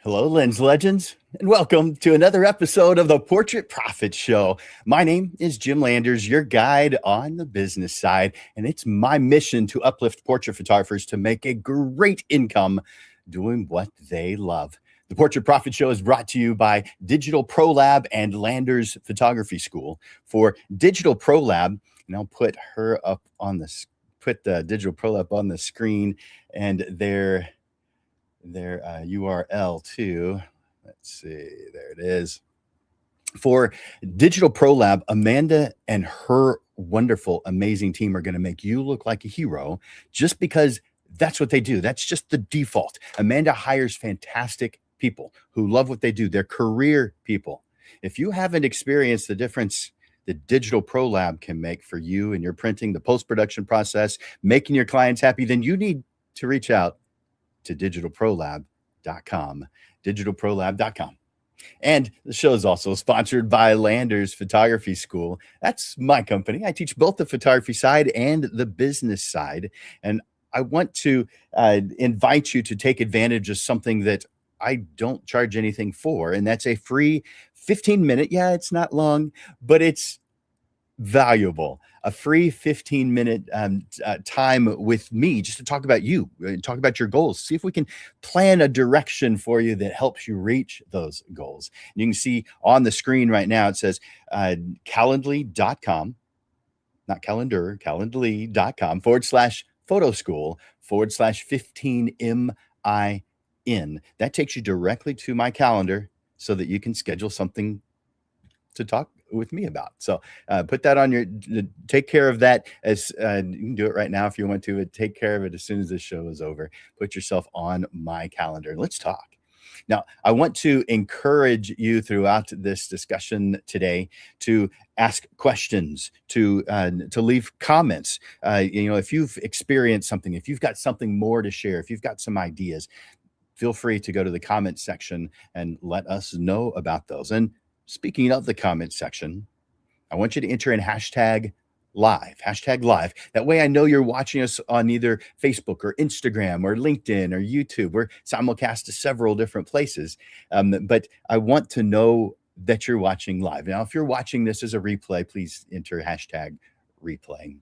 Hello, Lens Legends, and welcome to another episode of the Portrait Profit Show. My name is Jim Landers, your guide on the business side, and it's my mission to uplift portrait photographers to make a great income doing what they love. The Portrait Profit Show is brought to you by Digital Pro Lab and Landers Photography School. For Digital Pro Lab, and I'll put her up on put the Digital Pro Lab on the screen and their URL too. Let's see, there it is. For Digital Pro Lab, Amanda and her wonderful, amazing team are going to make you look like a hero just because that's what they do. That's just the default. Amanda hires fantastic people who love what they do. They're career people. If you haven't experienced the difference the Digital Pro Lab can make for you and your printing, the post-production process, making your clients happy, then you need to reach out to digitalprolab.com, digitalprolab.com. And the show is also sponsored by Landers Photography School. That's my company. I teach both the photography side and the business side. And I want to invite you to take advantage of something that I don't charge anything for. And that's a free 15-minute, yeah, it's not long, but it's valuable. A free 15-minute time with me just to talk about you, talk about your goals, see if we can plan a direction for you that helps you reach those goals. And you can see on the screen right now, it says calendly.com, not calendar, calendly.com/photo school /15MIN. That takes you directly to my calendar so that you can schedule something to talk with me about. So put that on take care of that as you can do it right now if you want to, take care of it as soon as this show is over. Put yourself on my calendar. Let's talk. Now, I want to encourage you throughout this discussion today to ask questions, to leave comments. If you've experienced something, if you've got something more to share, if you've got some ideas, feel free to go to the comment section and let us know about those. And speaking of the comment section, I want you to enter in hashtag live. That way I know you're watching us on either Facebook or Instagram or LinkedIn or YouTube. We're simulcast to several different places. But I want to know that you're watching live. Now, if you're watching this as a replay, please enter hashtag replay.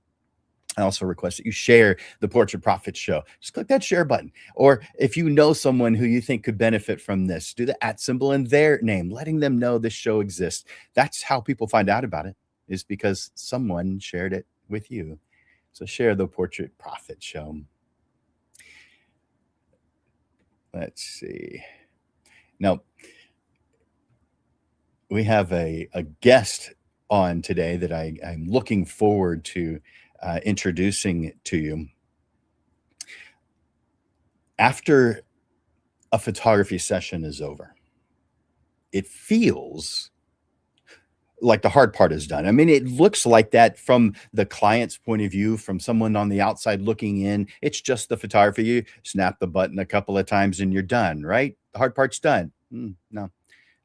I also request that you share the Portrait Profit Show. Just click that share button. Or if you know someone who you think could benefit from this, do the @ symbol in their name, letting them know this show exists. That's how people find out about it, is because someone shared it with you. So share the Portrait Profit Show. Let's see. Now, we have a guest on today that I'm looking forward to introducing to you. After a photography session is over, it feels like the hard part is done. I mean, it looks like that from the client's point of view, from someone on the outside looking in. It's just the photography. You snap the button a couple of times and you're done, right? The hard part's done. No,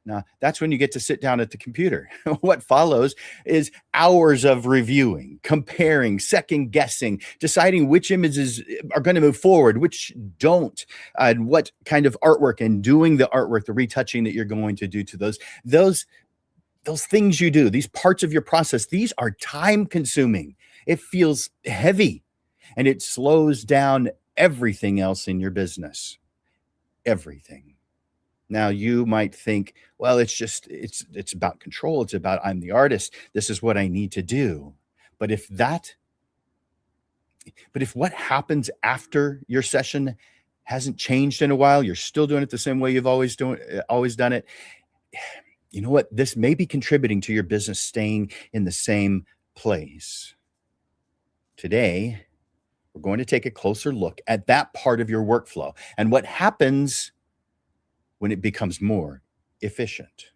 Now, that's when you get to sit down at the computer. What follows is hours of reviewing, comparing, second guessing, deciding which images are going to move forward, which don't, and what kind of artwork, and doing the artwork, the retouching that you're going to do to those those things you do, these parts of your process. These are time consuming. It feels heavy, and it slows down everything else in your business. Everything. Now you might think, well, it's about control. It's about I'm the artist. This is what I need to do. But if that, but if what happens after your session hasn't changed in a while, you're still doing it the same way you've always done it. You know what? This may be contributing to your business staying in the same place. Today, we're going to take a closer look at that part of your workflow and what happens when it becomes more efficient.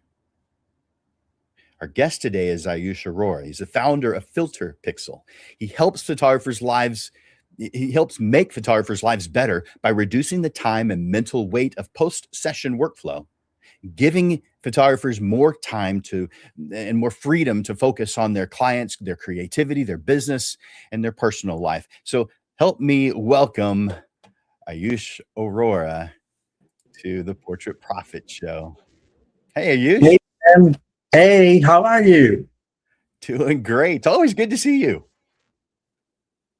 Our guest today is Aayush Arora. He's the founder of FilterPixel. He helps make photographers' lives better by reducing the time and mental weight of post-session workflow, giving photographers more time and more freedom to focus on their clients, their creativity, their business, and their personal life. So help me welcome Aayush Arora to the Portrait Profit Show. Hey, Aayush. Hey, Sam. Hey, how are you? Doing great. It's always good to see you.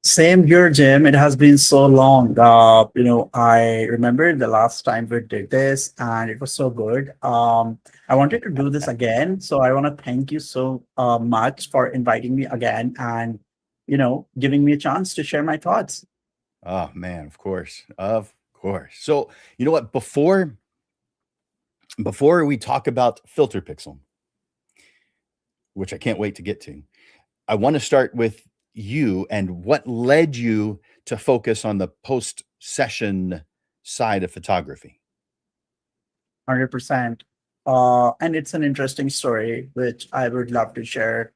Same here, Jim. It has been so long. I remember the last time we did this, and it was so good. I wanted to do this again, so I want to thank you so much for inviting me again, and giving me a chance to share my thoughts. Oh man, of course. Of course. So, you know what? Before we talk about FilterPixel, which I can't wait to get to, I want to start with you and what led you to focus on the post-session side of photography. 100%. And it's an interesting story, which I would love to share.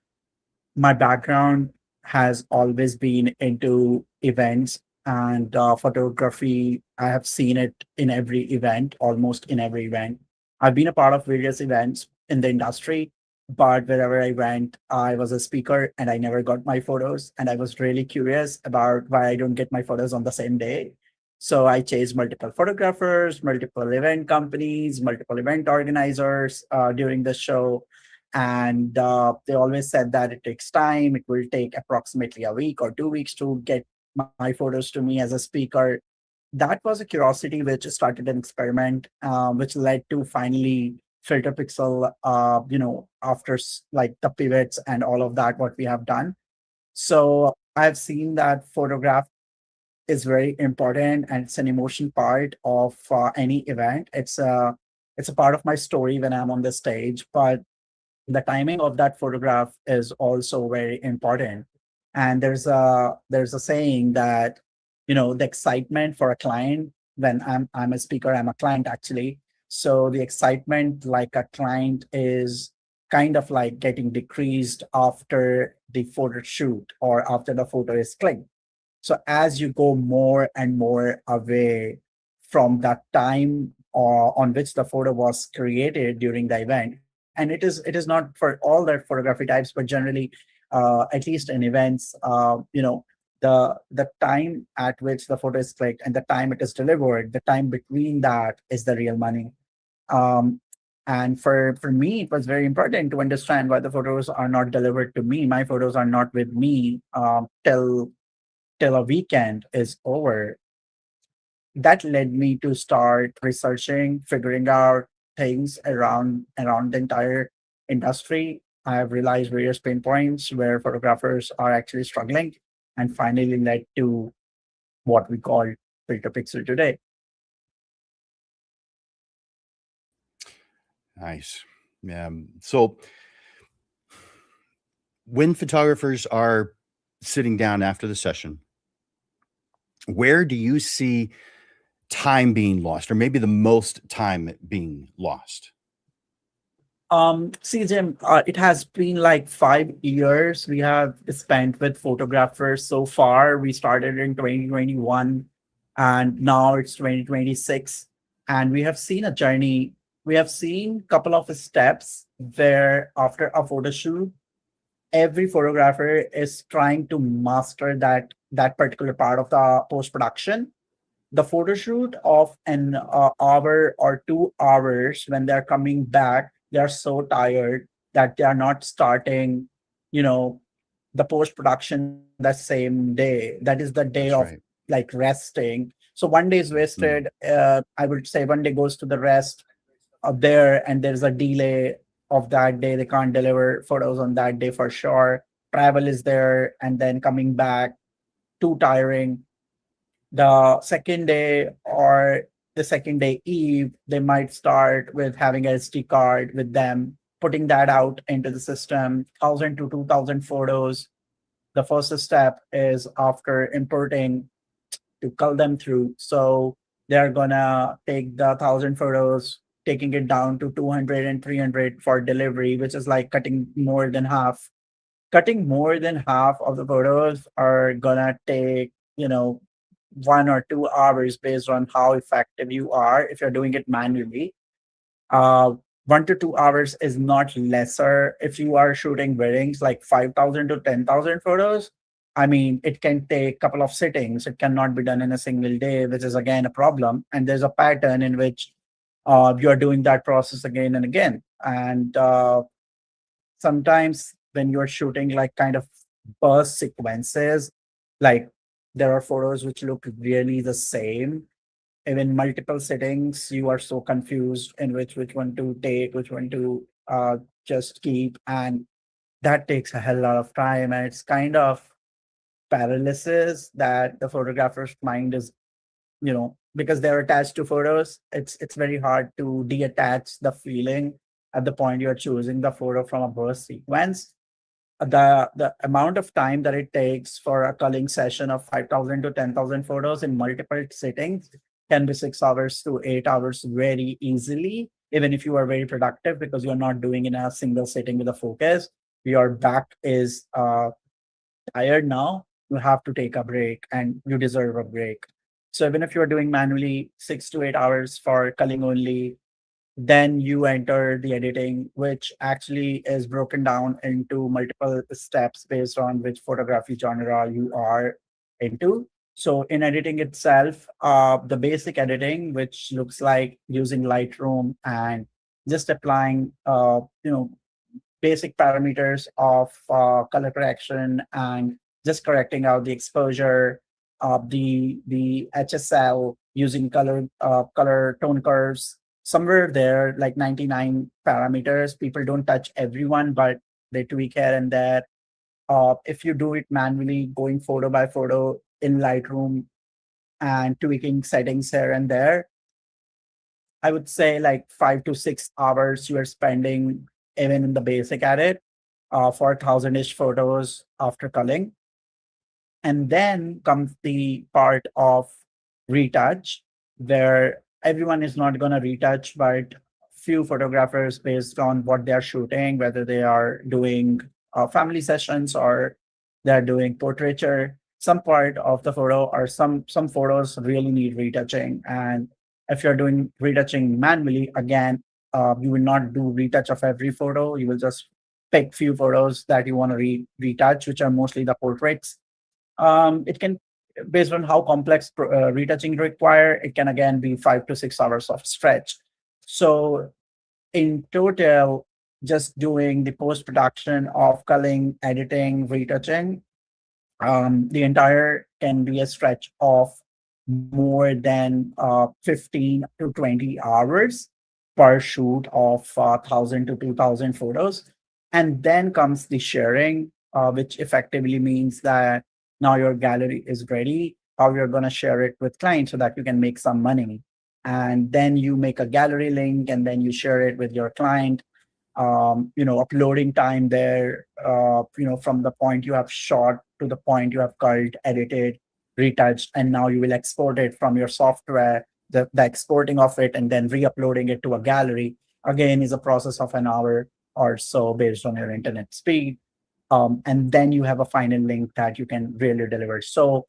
My background has always been into events and photography. I have seen it in every event, almost in every event. I've been a part of various events in the industry, but wherever I went, I was a speaker and I never got my photos. And I was really curious about why I don't get my photos on the same day. So I chased multiple photographers, multiple event companies, multiple event organizers during the show. And they always said that it takes time. It will take approximately a week or 2 weeks to get my photos to me as a speaker. That was a curiosity which started an experiment, which led to finally FilterPixel, after like the pivots and all of that, what we have done. So I've seen that photograph is very important, and it's an emotion part of any event. It's a part of my story when I'm on the stage, but the timing of that photograph is also very important. And there's a saying that the excitement for a client, when I'm a speaker, I'm a client actually. So the excitement like a client is kind of like getting decreased after the photo shoot or after the photo is clicked. So as you go more and more away from that time on which the photo was created during the event, and it is not for all the photography types, but generally, at least in events, the time at which the photo is clicked and the time it is delivered, the time between that is the real money. Um, and for me, it was very important to understand why the photos are not delivered to me. My photos are not with me till a weekend is over. That led me to start researching, figuring out things around the entire industry. I have realized various pain points where photographers are actually struggling, and finally led to what we call FilterPixel today. Nice. Yeah. So when photographers are sitting down after the session, where do you see time being lost, or maybe the most time being lost? See, Jim, it has been like 5 years we have spent with photographers so far. We started in 2021 and now it's 2026. And we have seen a journey we have seen a couple of steps where after a photo shoot, every photographer is trying to master that particular part of the post production. The photo shoot of an hour or 2 hours, when they're coming back, they're so tired that they are not starting, you know, the post production the same day. That is the day of That's right. like resting. So one day is wasted. Mhm. I would say one day goes to the rest there, and there's a delay of that day. They can't deliver photos on that day for sure. Travel is there, and then coming back, too tiring. The second day or the second day eve, they might start with having a SD card with them, putting that out into the system, 1,000 to 2,000 photos. The first step is after importing to cull them through. So they're gonna take the 1,000 photos, taking it down to 200 and 300 for delivery, which is like cutting more than half. Cutting more than half of the photos are gonna take, 1 or 2 hours based on how effective you are if you're doing it manually. uh 1 to 2 hours is not lesser if you are shooting weddings like 5,000 to 10,000 photos. I mean, it can take a couple of sittings. It cannot be done in a single day, which is again a problem. And there's a pattern in which you're doing that process again and again. And sometimes when you're shooting like kind of burst sequences, like there are photos which look really the same, even multiple settings, you are so confused in which one to take, which one to just keep, and that takes a hell lot of time, and it's kind of paralysis that the photographer's mind is, because they're attached to photos. It's very hard to detach the feeling at the point you're choosing the photo from a burst sequence. The amount of time that it takes for a culling session of 5,000 to 10,000 photos in multiple sittings can be 6 hours to 8 hours very easily, even if you are very productive, because you're not doing in a single sitting with a focus. Your back is tired now. You have to take a break, and you deserve a break. So even if you're doing manually 6 to 8 hours for culling only, then you enter the editing, which actually is broken down into multiple steps based on which photography genre you are into. So in editing itself, the basic editing, which looks like using Lightroom and just applying, basic parameters of color correction and just correcting out the exposure of the HSL using color tone curves somewhere there, like 99 parameters. People don't touch everyone, but they tweak here and there. If you do it manually, going photo by photo in Lightroom and tweaking settings here and there, I would say like 5 to 6 hours you are spending even in the basic edit for 1,000-ish photos after culling. And then comes the part of retouch, where everyone is not going to retouch, but few photographers, based on what they are shooting, whether they are doing family sessions or they're doing portraiture, some part of the photo or some photos really need retouching. And if you're doing retouching manually, again, you will not do retouch of every photo. You will just pick few photos that you want to retouch, which are mostly the portraits. It can, based on how complex retouching require, it can again be 5 to 6 hours of stretch. So in total, just doing the post production of culling, editing, retouching, the entire can be a stretch of more than 15 to 20 hours per shoot of 1,000 to 2,000 photos. And then comes the sharing, which effectively means that now your gallery is ready, how you're going to share it with clients so that you can make some money. And then you make a gallery link and then you share it with your client. Uploading time there, from the point you have shot to the point you have culled, edited, retouched, and now you will export it from your software. The exporting of it and then re-uploading it to a gallery again is a process of an hour or so based on your internet speed. And then you have a final link that you can really deliver. So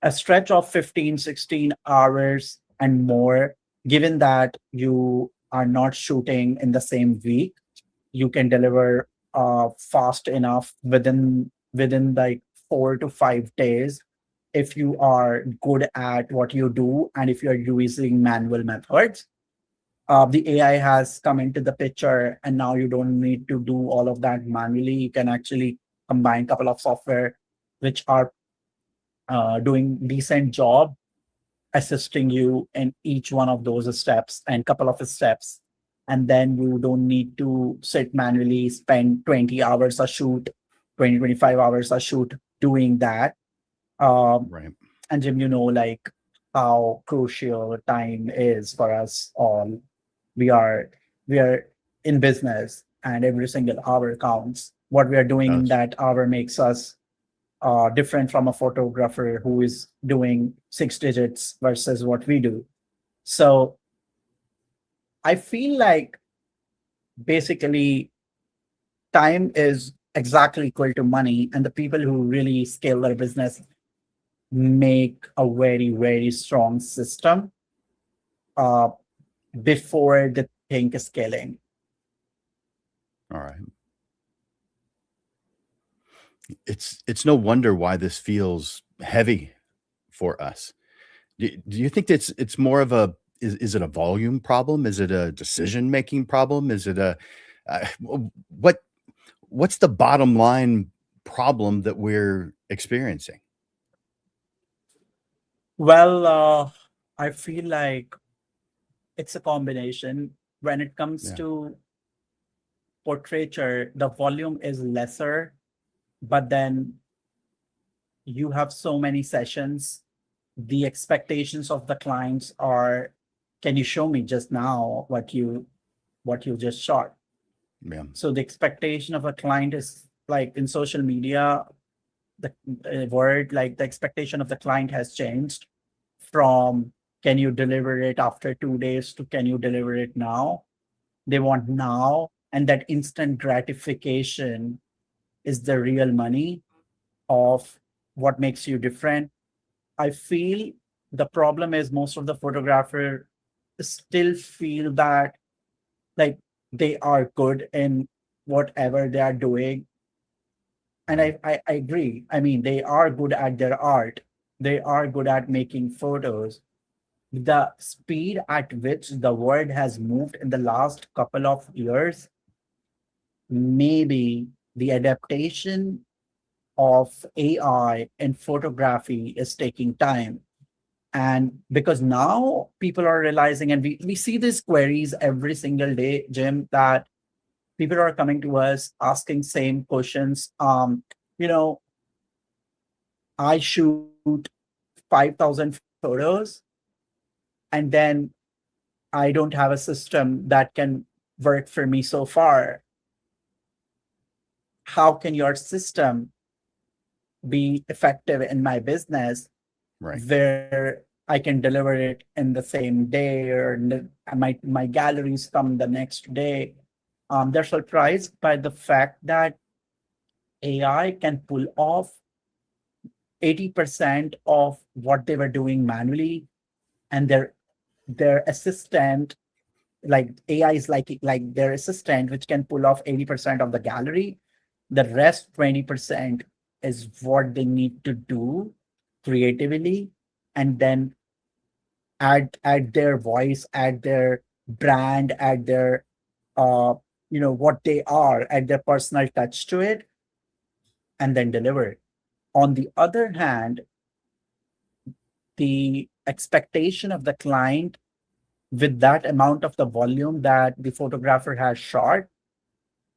a stretch of 15, 16 hours and more, given that you are not shooting in the same week. You can deliver fast enough within like 4 to 5 days if you are good at what you do and if you're using manual methods. The AI has come into the picture, and now you don't need to do all of that manually. You can actually combine a couple of software which are doing decent job assisting you in each one of those steps and couple of steps, and then you don't need to sit manually, spend 20 hours a shoot, 20-25 hours a shoot doing that. um, Right. and Jim, like how crucial time is for us all. We are we are in business, and every single hour counts. What we are doing in Does. that hour makes us different from a photographer who is doing 6 digits versus what we do. So I feel like basically time is exactly equal to money, and the people who really scale their business make a very, very strong system uh, before they think scaling. All right. It's no wonder why this feels heavy for us. Do you think it's more of a is it a volume problem? Is it a decision making problem? Is it a what what's the bottom line problem that we're experiencing? Well, I feel like it's a combination. When it comes Yeah. to portraiture, the volume is lesser, but then you have so many sessions. The expectations of the clients are, can you show me just now what you just shot? Yeah. So the expectation of a client is like in social media, the word like the expectation of the client has changed from can you deliver it after 2 days to can you deliver it now. They want now, and that instant gratification is the real money of what makes you different. I feel the problem is most of the photographer still feel that like they are good in whatever they are doing. And Right. I agree. I mean, they are good at their art. They are good at making photos. The speed at which the world has moved in the last couple of years, maybe the adaptation of AI in photography is taking time. And because now people are realizing, and we see these queries every single day, Jim, that people are coming to us asking same questions. You know, I shoot 5,000 photos, and then I don't have a system that can work for me so far. How can your system be effective in my business Right. where I can deliver it in the same day, or my galleries come the next day? They're surprised by the fact that AI can pull off 80% of what they were doing manually, and their assistant, like AI is like their assistant, which can pull off 80% of the gallery. The rest 20% is what they need to do creatively, and then add their voice, add their brand, add their uh what they are, add their personal touch to it, and then deliver it. On the other hand, the expectation of the client with that amount of the volume that the photographer has shot,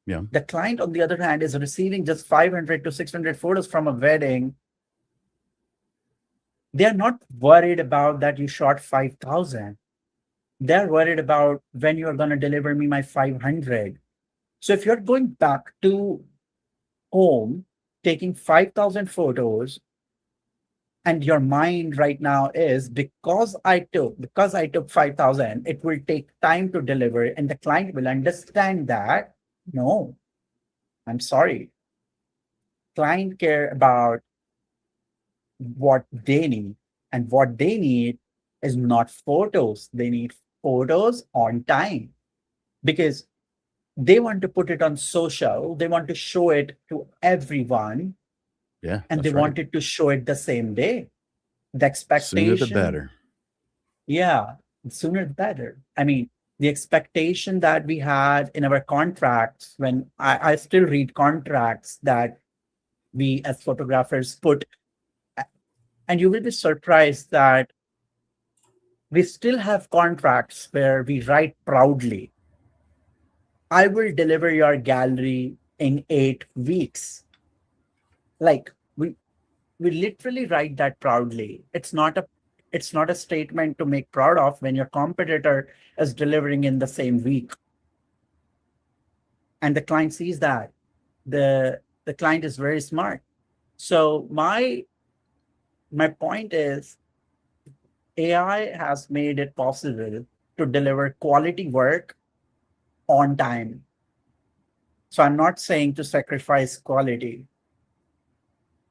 Yeah. the client on the other hand is receiving just 500 to 600 photos from a wedding. They're not worried about that you shot 5,000. They're worried about when you're going to deliver me my 500. So if you're going back to home, taking 5,000 photos, and your mind right now is because I took 5,000, it will take time to deliver, and the client will understand that. No, I'm sorry. Client care about what they need, and what they need is not photos. They need photos on time. because they want to put it on social, they want to show it to everyone, Yeah, and they that's right. want it to show it the same day. The Sooner the expectation, better. yeah, sooner the better. I mean, the expectation that we had in our contracts, when I still read contracts that we as photographers put, and you will be surprised that we still have contracts where we write proudly, I will deliver your gallery in 8 weeks. Like we literally write that proudly. It's not a statement to make proud of when your competitor is delivering in the same week. And the client sees that. The client is very smart. So my point is AI has made it possible to deliver quality work on time. So I'm not saying to sacrifice quality.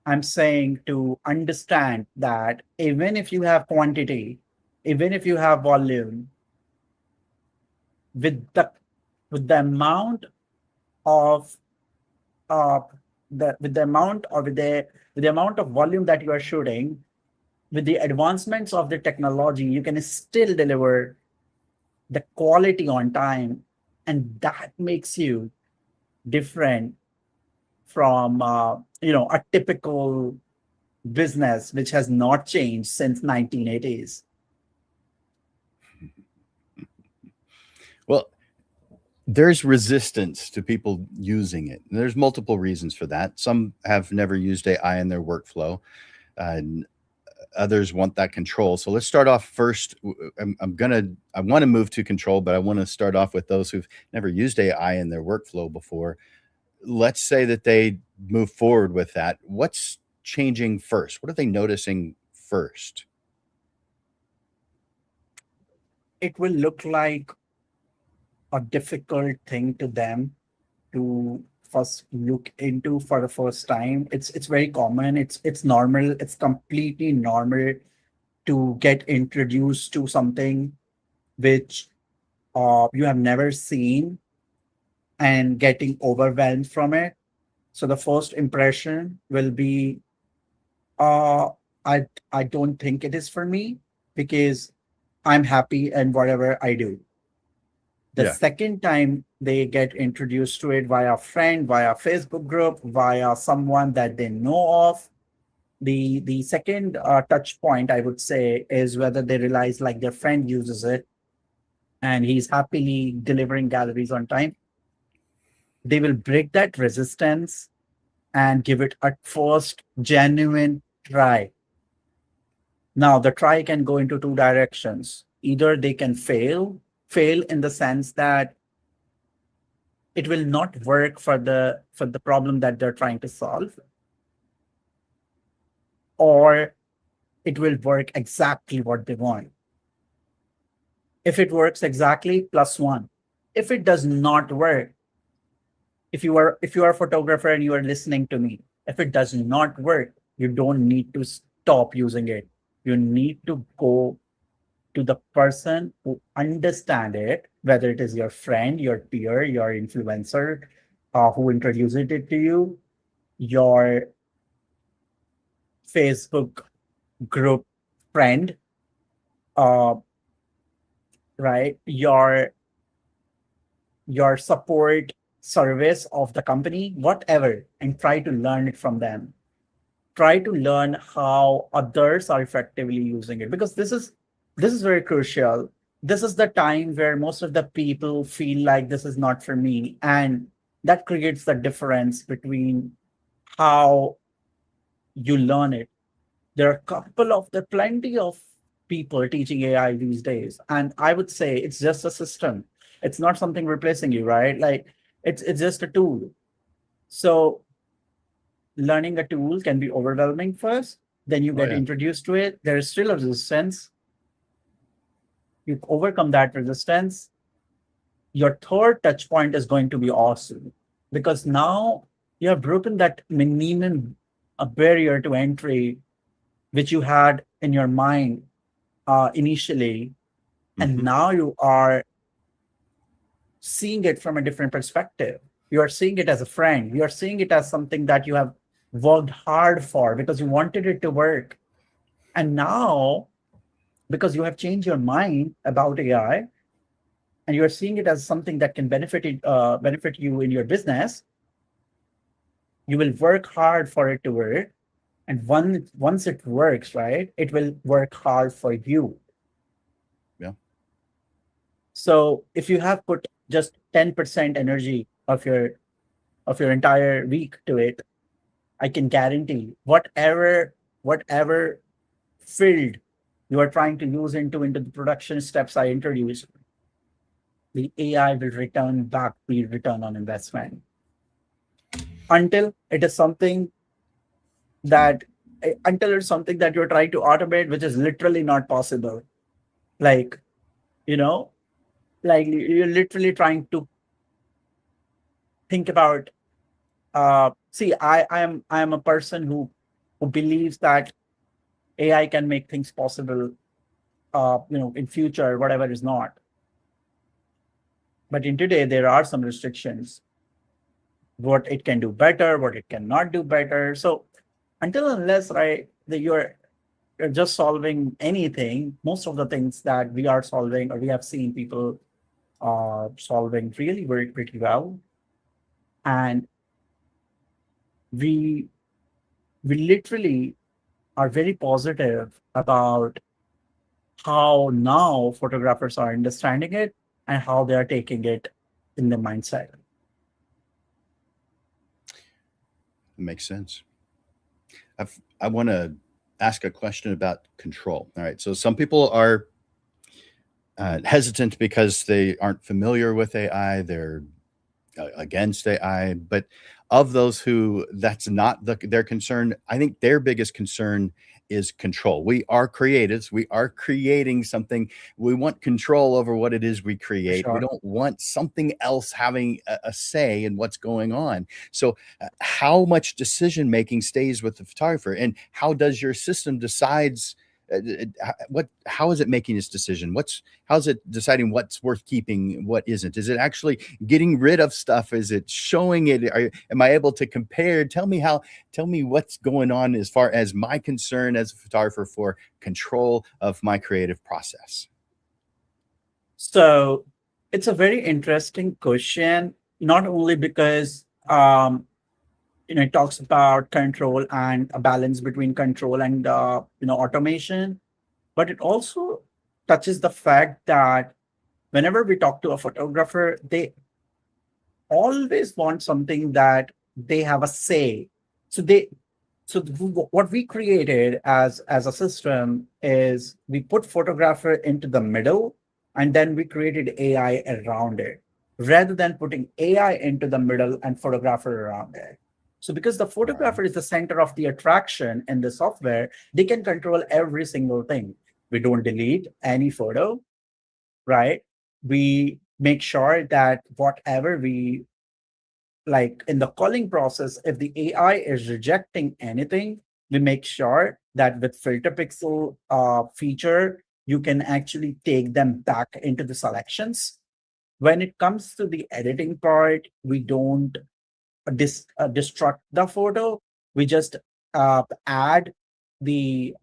I'm saying to understand that even if you have quantity, even if you have volume, with the amount of uh, the with the amount or with the amount of volume that you are shooting, with the advancements of the technology, you can still deliver the quality on time, and that makes you different from a typical business which has not changed since 1980s. Well, there's resistance to people using it. There's multiple reasons for that. Some have never used AI in their workflow. And others want that control. So let's start off first. I want to move to control, but I want to start off with those who've never used AI in their workflow before. Let's say that they move forward with that. What's changing first? What are they noticing first? It will look like a difficult thing to them to first look into for the first time. It's very common. It's normal. It's completely normal to get introduced to something which you have never seen and getting overwhelmed from it. So the first impression will be, uh, I don't think it is for me because I'm happy in whatever I do. The Yeah. second time they get introduced to it via a friend, via a Facebook group, via someone that they know of, the second touch point I would say is whether they realize like their friend uses it and he's happily delivering galleries on time. They will break that resistance and give it a first genuine try. Now the try can go into two directions. Either they can fail in the sense that it will not work for the problem that they're trying to solve, or it will work exactly what they want. If it works exactly, plus one. If it does not work, if you are a photographer and you are listening to me, if it does not work, you don't need to stop using it. You need to go to the person who understand it, whether it is your friend, your peer, your influencer, who introduced it to you, your Facebook group friend, uh, right? Your support service of the company, whatever, and try to learn it from them. Try to learn how others are effectively using it because this is very crucial. This is the time where most of the people feel like this is not for me, and that creates the difference between how you learn it. There are plenty of people teaching AI these days, and I would say it's just a system. It's not something replacing you, right? Like it's just a tool. So learning a tool can be overwhelming first, then you Oh, get yeah. introduced to it. There is still a resistance. You overcome that resistance. Your third touch point is going to be awesome because now you have broken that minimum a barrier to entry which you had in your mind initially, and Hmm. now you are seeing it from a different perspective. You are seeing it as a friend. You are seeing it as something that you have worked hard for because you wanted it to work. And now, because you have changed your mind about AI and you are seeing it as something that can benefit you in your business, you will work hard for it to work. And once it works, right, it will work hard for you. Yeah. So if you have put just 10% energy of your entire week to it, I can guarantee whatever field you are trying to use into the production steps I introduced, the AI will return back the return on investment. Until it is something that until it's something that you're trying to automate, which is literally not possible. Like, you know, like you're literally trying to think about see, I am a person who believes that AI can make things possible in future, whatever is not. But in today, there are some restrictions, what it can do better, what it cannot do better. So until unless, right, that you're just solving anything, most of the things that we are solving or we have seen people solving really work pretty well. And we we literally are very positive about how now photographers are understanding it and how they are taking it in the mindset. It makes sense. I want to ask a question about control. All right. So some people are hesitant because they aren't familiar with AI. They're against AI. But of those who that's not their concern, I think their biggest concern is control. We are creatives. We are creating something. We want control over what it is we For create. We sure. don't want something else having a say in what's going on. So, how much decision making stays with the photographer, and how does your system decides? How is it making this decision? How's it deciding what's worth keeping, what isn't? Is it actually getting rid of stuff? Is it showing it? Am I able to compare? Tell me what's going on as far as my concern as a photographer for control of my creative process. So it's a very interesting question, not only because it talks about control and a balance between control and automation, but it also touches the fact that whenever we talk to a photographer, they always want something that they have a say. So what we created as a system is we put photographer into the middle, and then we created AI around it, rather than putting AI into the middle and photographer around it. So because the Right. photographer is the center of the attraction in the software, they can control every single thing. We don't delete any photo, right? We make sure that whatever we like in the calling process, if the AI is rejecting anything, we make sure that with FilterPixel feature, you can actually take them back into the selections. When it comes to the editing part, we don't destruct the photo. We just add the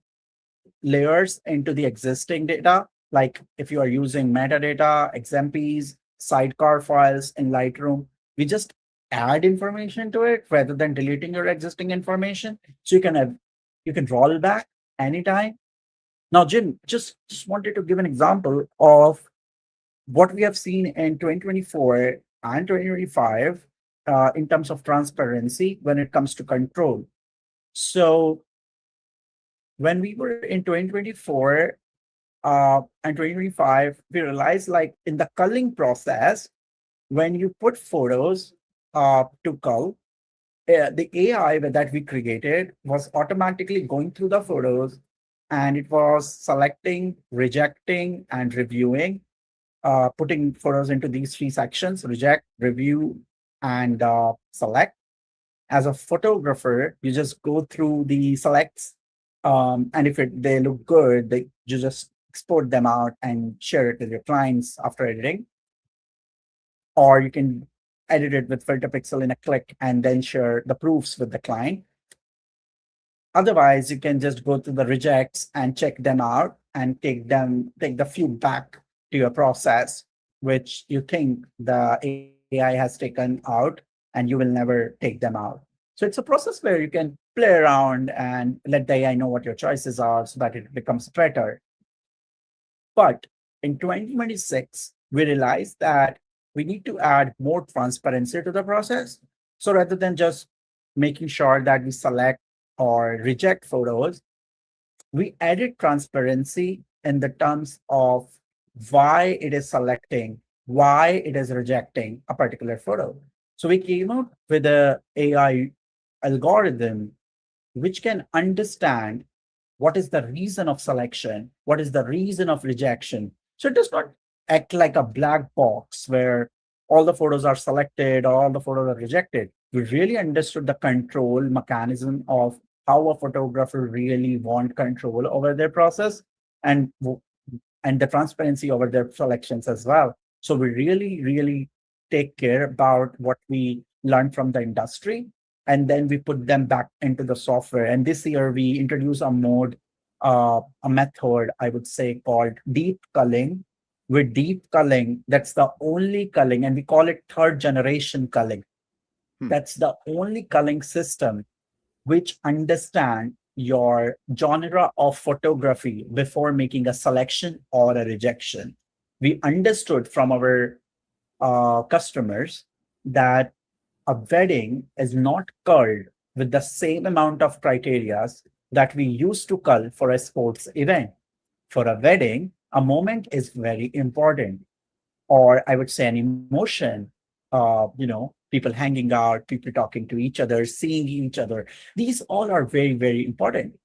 layers into the existing data. Like if you are using metadata, XMPs, sidecar files in Lightroom, we just add information to it rather than deleting your existing information. So you can roll back anytime. Now, Jim, just wanted to give an example of what we have seen in 2024 and 2025 in terms of transparency when it comes to control. So when we were in 2024 and 2025, we realized like in the culling process, when you put photos to cull, the AI that we created was automatically going through the photos and it was selecting, rejecting, and reviewing, putting photos into these three sections: reject, review, and select. As a photographer, you just go through the selects, and if they look good, you just export them out and share it with your clients after editing. or you can edit it with FilterPixel in a click and then share the proofs with the client. Otherwise, you can just go to the rejects and check them out and take the few back to your process, which you think the AI has taken out, and you will never take them out. So it's a process where you can play around and let the AI know what your choices are so that it becomes better. But in 2026, we realized that we need to add more transparency to the process. So rather than just making sure that we select or reject photos, we added transparency in the terms of why it is selecting, why it is rejecting a particular photo. So we came out with a AI algorithm which can understand what is the reason of selection, what is the reason of rejection. So it does not act like a black box where all the photos are selected, all the photos are rejected. We really understood the control mechanism of how a photographer really want control over their process, and and the transparency over their selections as well. So we really take care about what we learned from the industry, and then we put them back into the software. And this year we introduce a method, I would say, called deep culling. With deep culling, that's the only culling, and we call it third generation culling. Hmm. That's the only culling system which understand your genre of photography before making a selection or a rejection. We understood from our customers that a wedding is not culled with the same amount of criterias that we used to cull for a sports event. For a wedding, a moment is very important, or I would say an emotion. People hanging out, people talking to each other, seeing each other. These all are very important.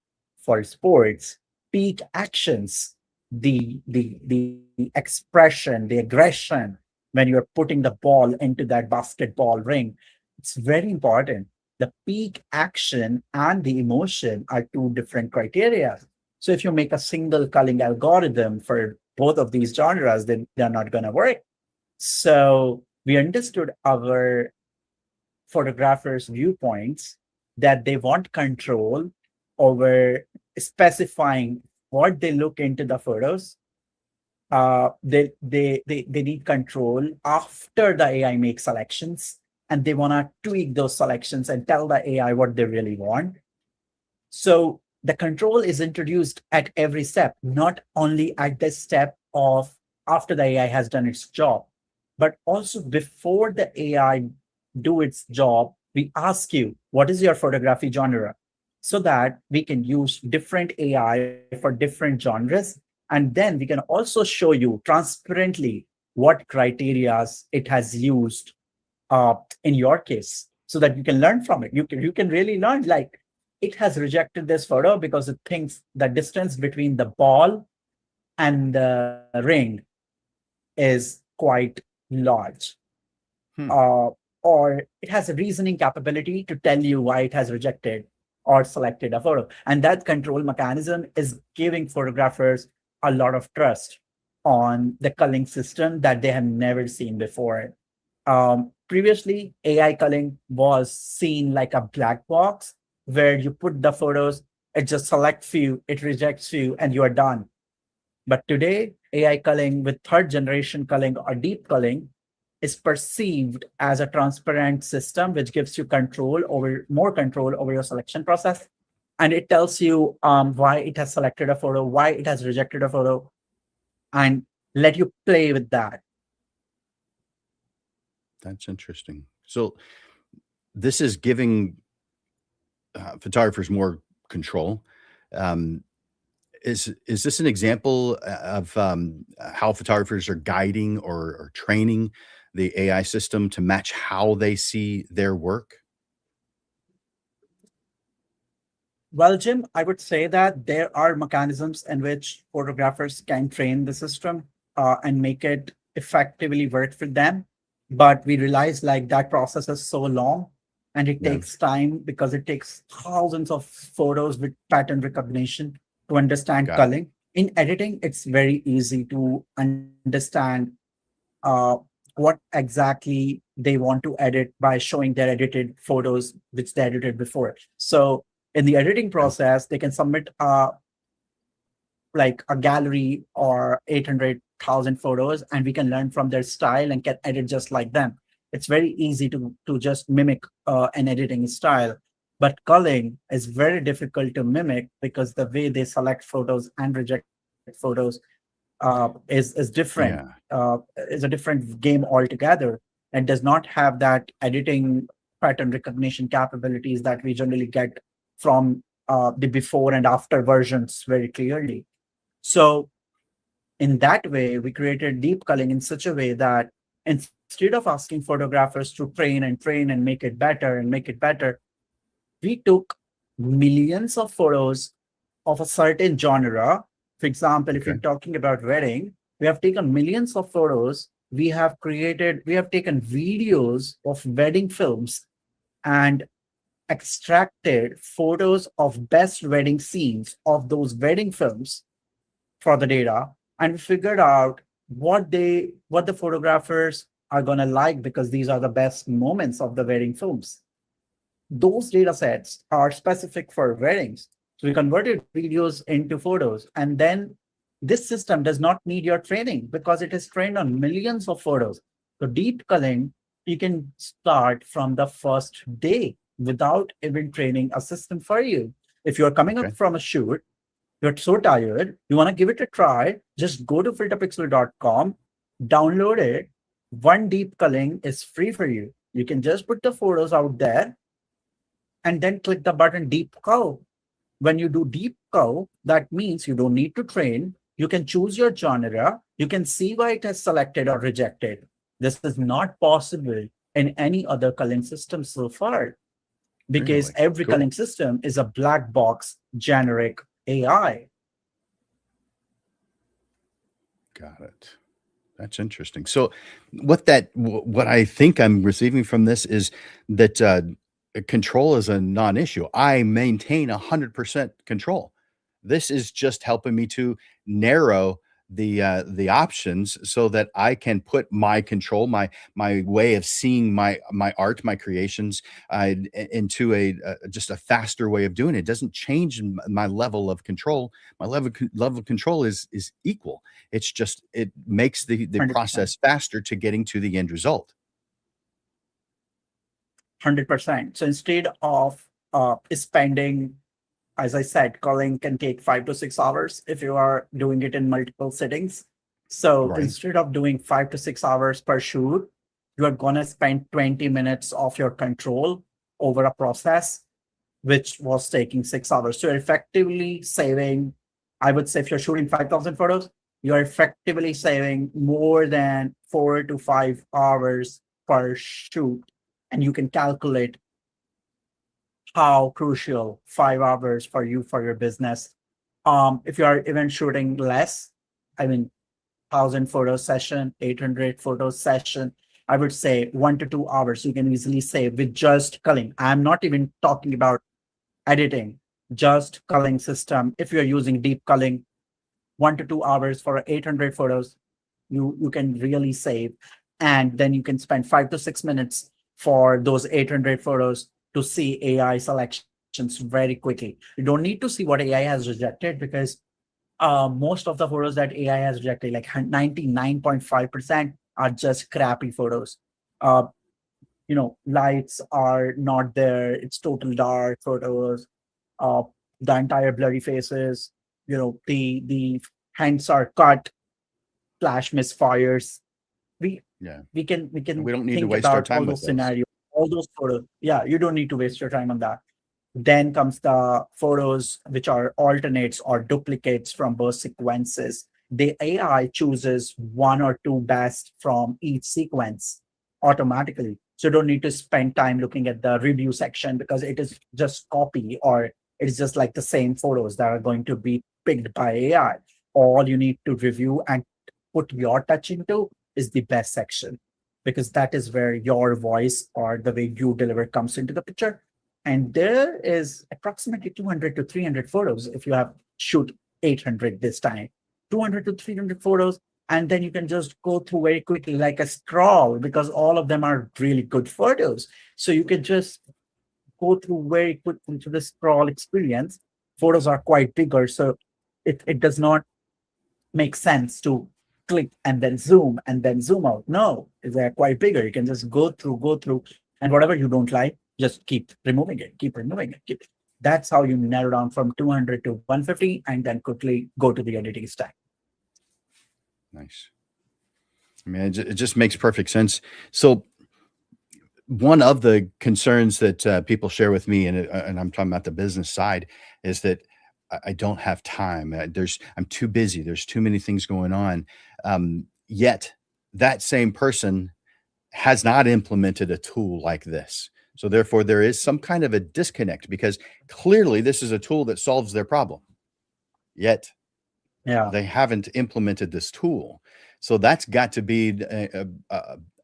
For sports, peak actions, the expression, the aggression when you're putting the ball into that basketball ring, it's very important. The peak action and the emotion are two different criteria. So if you make a single culling algorithm for both of these genres, then they're not going to work. So we understood our photographers' viewpoints, that they want control over specifying what they look into the photos. They need control after the AI makes selections, and they want to tweak those selections and tell the AI what they really want. So the control is introduced at every step, not only at the step of after the AI has done its job, but also before the AI do its job. We ask you, what is your photography genre? So that we can use different AI for different genres. And then we can also show you transparently what criterias it has used in your case, so that you can learn from it. You can really learn, like, it has rejected this photo because it thinks the distance between the ball and the ring is quite large. Hmm. Or it has a reasoning capability to tell you why it has rejected or selected a photo. And that control mechanism is giving photographers a lot of trust on the culling system that they have never seen before. Previously, AI culling was seen like a black box where you put the photos, it just selects few, it rejects few, and you are done. But today, AI culling with third generation culling or deep culling is perceived as a transparent system which gives you more control over your selection process. And it tells you why it has selected a photo, why it has rejected a photo, and let you play with that. That's interesting. So this is giving photographers more control. Um, is this an example of how photographers are guiding or training the AI system to match how they see their work? Well, Jim, I would say that there are mechanisms in which photographers can train the system and make it effectively work for them. But we realize like that process is so long and it Yeah, takes time because it takes thousands of photos with pattern recognition to understand got it. culling. In editing, it's very easy to understand uh, what exactly they want to edit by showing their edited photos, which they edited before. So in the editing Okay. process, they can submit like a gallery or 800,000 photos, and we can learn from their style and can edit just like them. It's very easy to just mimic an editing style, but culling is very difficult to mimic because the way they select photos and reject photos is different. Yeah. Is a different game altogether, and does not have that editing pattern recognition capabilities that we generally get from the before and after versions very clearly. So in that way, we created deep culling in such a way that instead of asking photographers to train and make it better and make it better, we took millions of photos of a certain genre. For example, if you're Okay. talking about wedding, we have taken millions of photos. We have taken videos of wedding films and extracted photos of best wedding scenes of those wedding films for the data, and we figured out what the photographers are going to like because these are the best moments of the wedding films. Those data sets are specific for weddings. So we converted videos into photos. And then this system does not need your training because it is trained on millions of photos. So deep culling, you can start from the first day without even training a system for you. If you're coming up Okay. from a shoot, you're so tired, you want to give it a try, just go to filterpixel.com, download it. One deep culling is free for you. You can just put the photos out there and then click the button deep cull. When you do deep cull, that means you don't need to train. You can choose your genre. You can see why it has selected or rejected. This is not possible in any other culling system so far because Really every cool. culling system is a black box generic AI. Got it. That's interesting. So, what I think I'm receiving from this is that control is a non-issue. I maintain 100% control. This is just helping me to narrow the options so that I can put my control, my way of seeing my art, my creations, into a just a faster way of doing it. It doesn't change my level of control. My level of control is equal. It's just it makes the 100%. process faster to getting to the end result. 100%. So instead of spending, as I said, calling can take 5 to 6 hours if you are doing it in multiple settings. So Right. instead of doing 5 to 6 hours per shoot, you are going to spend 20 minutes of your control over a process, which was taking 6 hours. So you're effectively saving, I would say, if you're shooting 5,000 photos, you're effectively saving more than 4 to 5 hours per shoot. And you can calculate how crucial 5 hours for you for your business. If you are even shooting less, I mean, 1,000 photo session, 800 photo session, I would say 1 to 2 hours you can easily save with just culling. I'm not even talking about editing, just culling system. If you're using deep culling, 1 to 2 hours for 800 photos, you can really save. And then you can spend 5 to 6 minutes for those 800 photos to see AI selections very quickly. You don't need to see what AI has rejected because most of the photos that AI has rejected, like 99.5%, are just crappy photos. Uh, Lights are not there. It's total dark photos. Uh, the entire blurry faces. The hands are cut, flash misfires. We Yeah. we And can we don't need to think waste our about all time with those those. scenarios, all those photos. Yeah, you don't need to waste your time on that. Then comes the photos which are alternates or duplicates from both sequences. The AI chooses one or two best from each sequence automatically. So you don't need to spend time looking at the review section because it is just copy, or it's just like the same photos that are going to be picked by AI. All you need to review and put your touch into is the best section because that is where your voice or the way you deliver comes into the picture. And there is approximately 200 to 300 photos if you have shoot 800 this time. 200 to 300 photos. And then you can just go through very quickly like a scroll, because all of them are really good photos. So you can just go through very quickly to the scroll experience. Photos are quite bigger, so it does not make sense to click and then zoom out. No, they're quite bigger. You can just go through, and whatever you don't like, just keep removing it, keep removing it. That's how you narrow down from 200 to 150, and then quickly go to the editing stack. Nice. I mean, it just makes perfect sense. So one of the concerns that people share with me, and I'm talking about the business side, is that I don't have time. I'm too busy. There's too many things going on. Yet that same person has not implemented a tool like this. So therefore, there is some kind of a disconnect, because clearly this is a tool that solves their problem. Yet Yeah. they haven't implemented this tool. So that's got to be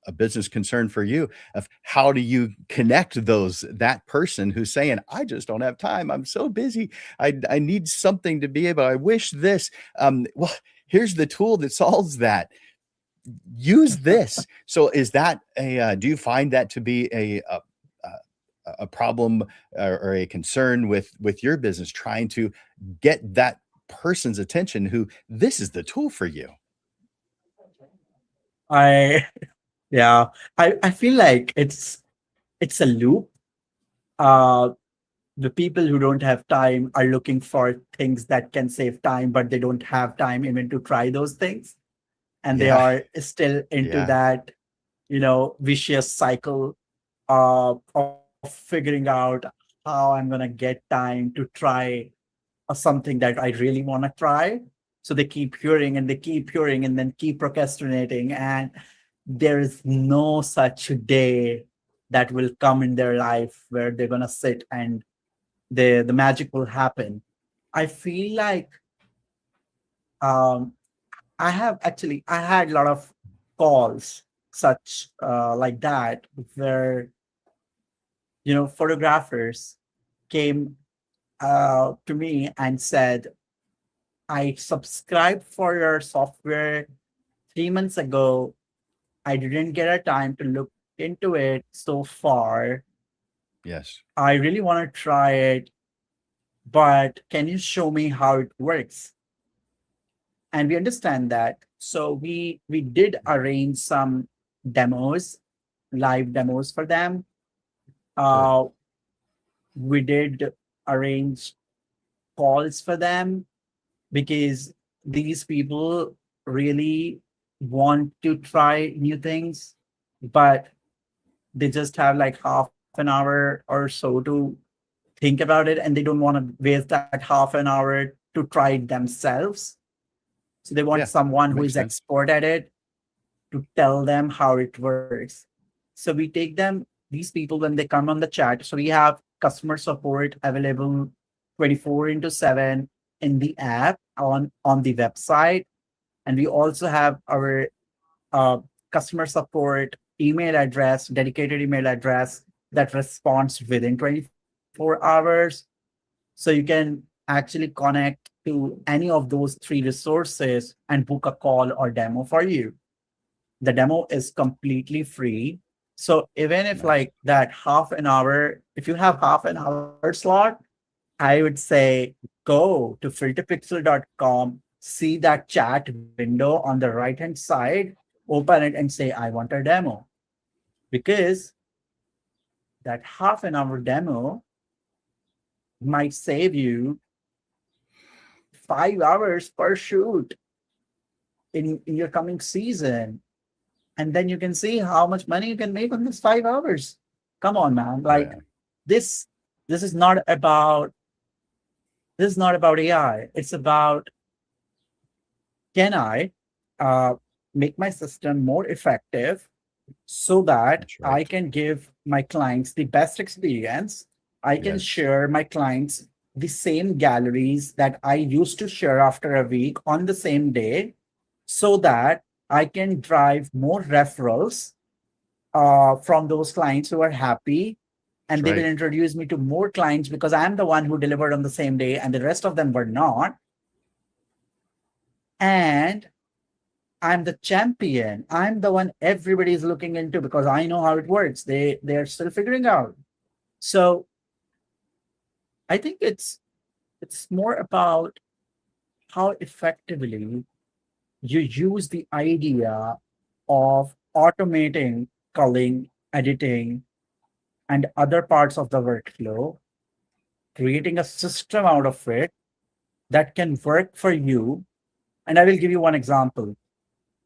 a business concern for you, of how do you connect that person who's saying, I just don't have time. I'm so busy. I need something to be able, I wish this, well, here's the tool that solves that. Use this. So is that do you find that to be a problem, or a concern with your business, trying to get that person's attention who this is the tool for you? I yeah. I feel like it's a loop. Uh the people who don't have time are looking for things that can save time, but they don't have time even to try those things. And they Yeah. are still into Yeah. that, vicious cycle of figuring out how I'm gonna get time to try something that I really want to try. So they keep hearing and they keep hearing and then keep procrastinating. And there is no such day that will come in their life where they're gonna sit and the magic will happen. I feel like um, I had a lot of calls such like that, where photographers came to me and said, I subscribed for your software 3 months ago. I didn't get a time to look into it so far. Yes. I really want to try it, but can you show me how it works? And we understand that. So we did arrange some demos, live demos for them. Good. Uh, we did arrange calls for them, because these people really want to try new things, but they just have like half an hour or so to think about it, and they don't want to waste that half an hour to try it themselves. So they want Yeah. someone who Makes is sense. expert at it to tell them how it works. So we take these people when they come on the chat. So we have customer support available 24 into 7 in the app, on the website. And we also have our uh, customer support email address, dedicated email address that responds within 24 hours. So you can actually connect to any of those three resources and book a call or demo for you. The demo is completely free. So even if Nice. like that half an hour, if you have half an hour slot, I would say go to filterpixel.com, see that chat window on the right hand side, open it and say, I want a demo. Because that half an hour demo might save you 5 hours per shoot in your coming season. And then you can see how much money you can make on this 5 hours. Come on, man. Oh Like yeah. this, this is not about this is not about AI. It's about, can I uh, make my system more effective so that That's I right. can give my clients the best experience. I can Yes. share my clients the same galleries that I used to share after a week on the same day, so that I can drive more referrals from those clients who are happy. That's And they will right. introduce me to more clients because I'm the one who delivered on the same day and the rest of them were not. And I'm the champion. I'm the one everybody's looking into because I know how it works. They're still figuring out. So I think it's more about how effectively you use the idea of automating culling, editing, and other parts of the workflow, creating a system out of it that can work for you. And I will give you one example.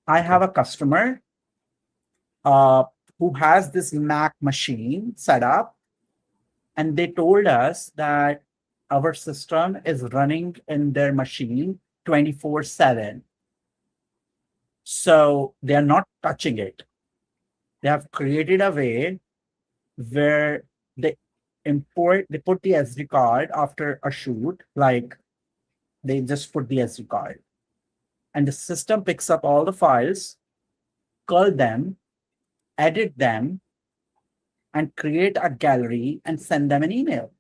I Okay. have a customer uh, who has this Mac machine set up, and they told us that our system is running in their machine 24/7. So they are not touching it. They have created a way where they they put the SD card after a shoot, like they just put the SD card, and the system picks up all the files, curl them, edit them, and create a gallery and send them an email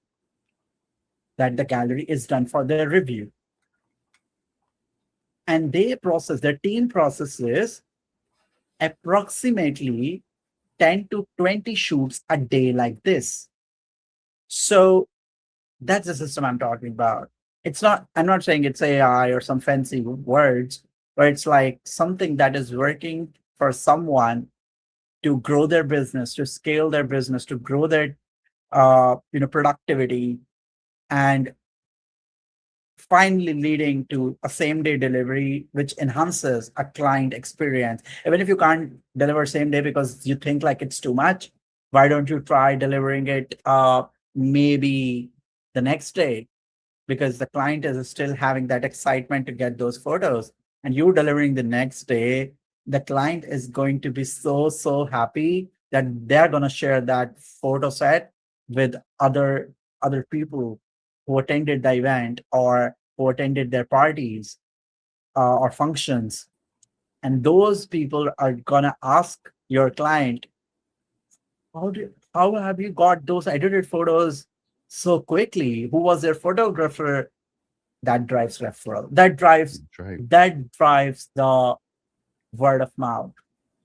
that the gallery is done for their review. And their team processes approximately 10 to 20 shoots a day like this. So that's the system I'm talking about. I'm not saying it's AI or some fancy words, but it's like something that is working for someone to grow their business, to scale their business, to grow their productivity, and finally leading to a same day delivery, which enhances a client experience. Even if you can't deliver same day because you think like it's too much, why don't you try delivering it maybe the next day? Because the client is still having that excitement to get those photos, and you delivering the next day, the client is going to be so happy that they're going to share that photo set with other people who attended the event or who attended their parties or functions. And those people are going to ask your client, how have you got those edited photos so quickly? Who was their photographer? That drives referral. That's right. That drives the word of mouth.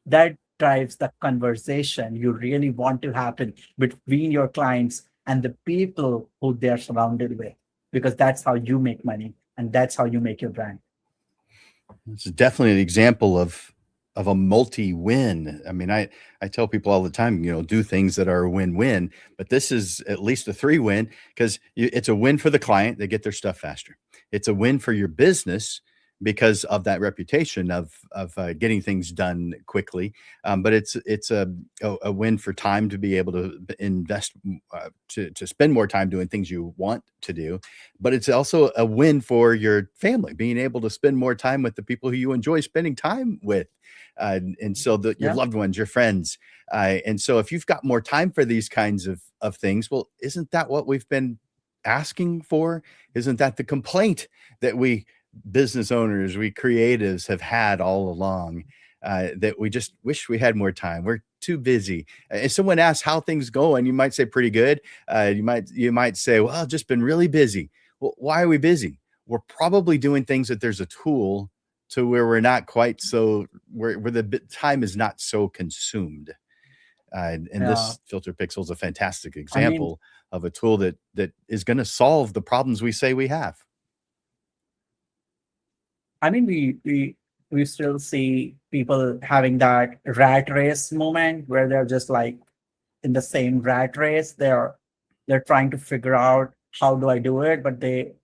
That drives the conversation you really want to happen between your clients and the people who they're surrounded with, because that's how you make money and that's how you make your brand. This is definitely an example of a multi-win. I mean, I tell people all the time, do things that are a win-win, but this is at least a three-win because it's a win for the client. They get their stuff faster. It's a win for your business because of that reputation of getting things done quickly. But it's a win for time to be able to invest to spend more time doing things you want to do. But it's also a win for your family, being able to spend more time with the people who you enjoy spending time with. And so your Yeah. loved ones, your friends. And so if you've got more time for these kinds of things, well, isn't that what we've been asking for? Isn't that the complaint that we business owners, we creatives have had all along? That we just wish we had more time. We're too busy. If someone asks how things go, and you might say pretty good, you might say, well, I've just been really busy. Well, why are we busy? We're probably doing things that there's a tool to where we're not quite so where the time is not so consumed. And Yeah. this filter pixel is a fantastic I mean, example of a tool that is going to solve the problems we say we have. I mean, we still see people having that rat race moment where they're just like in the same rat race. They're trying to figure out how do I do it, but they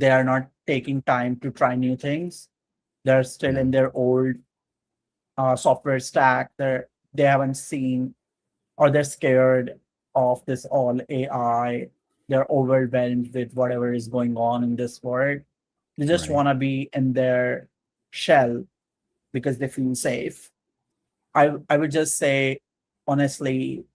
are not taking time to try new things. They're still Yeah, in their old software stack. They haven't seen, or they're scared of this all AI. They're overwhelmed with whatever is going on in this world. They just right. want to be in their shell because they feel safe. I would just say, honestly,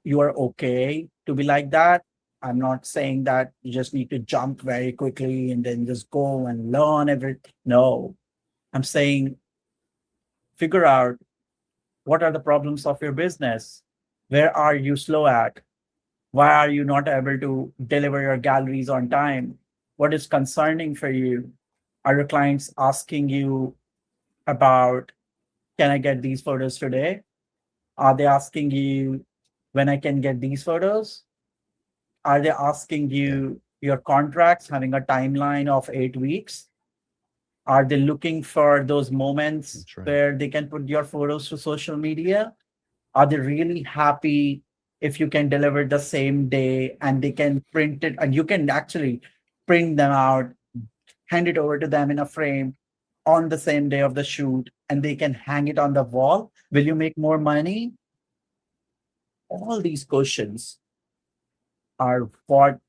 you are okay to be like that. I'm not saying that you just need to jump very quickly and then just go and learn everything. No, I'm saying figure out what are the problems of your business. Where are you slow at? Why are you not able to deliver your galleries on time? What is concerning for you? Are your clients asking you about, can I get these photos today? Are they asking you when I can get these photos? Are they asking Yeah, you your contracts having a timeline of 8 weeks? Are they looking for those moments that's right. where they can put your photos to social media? Are they really happy if you can deliver the same day and they can print it and you can actually print them out, hand it over to them in a frame on the same day of the shoot, and they can hang it on the wall? Will you make more money? All these questions are what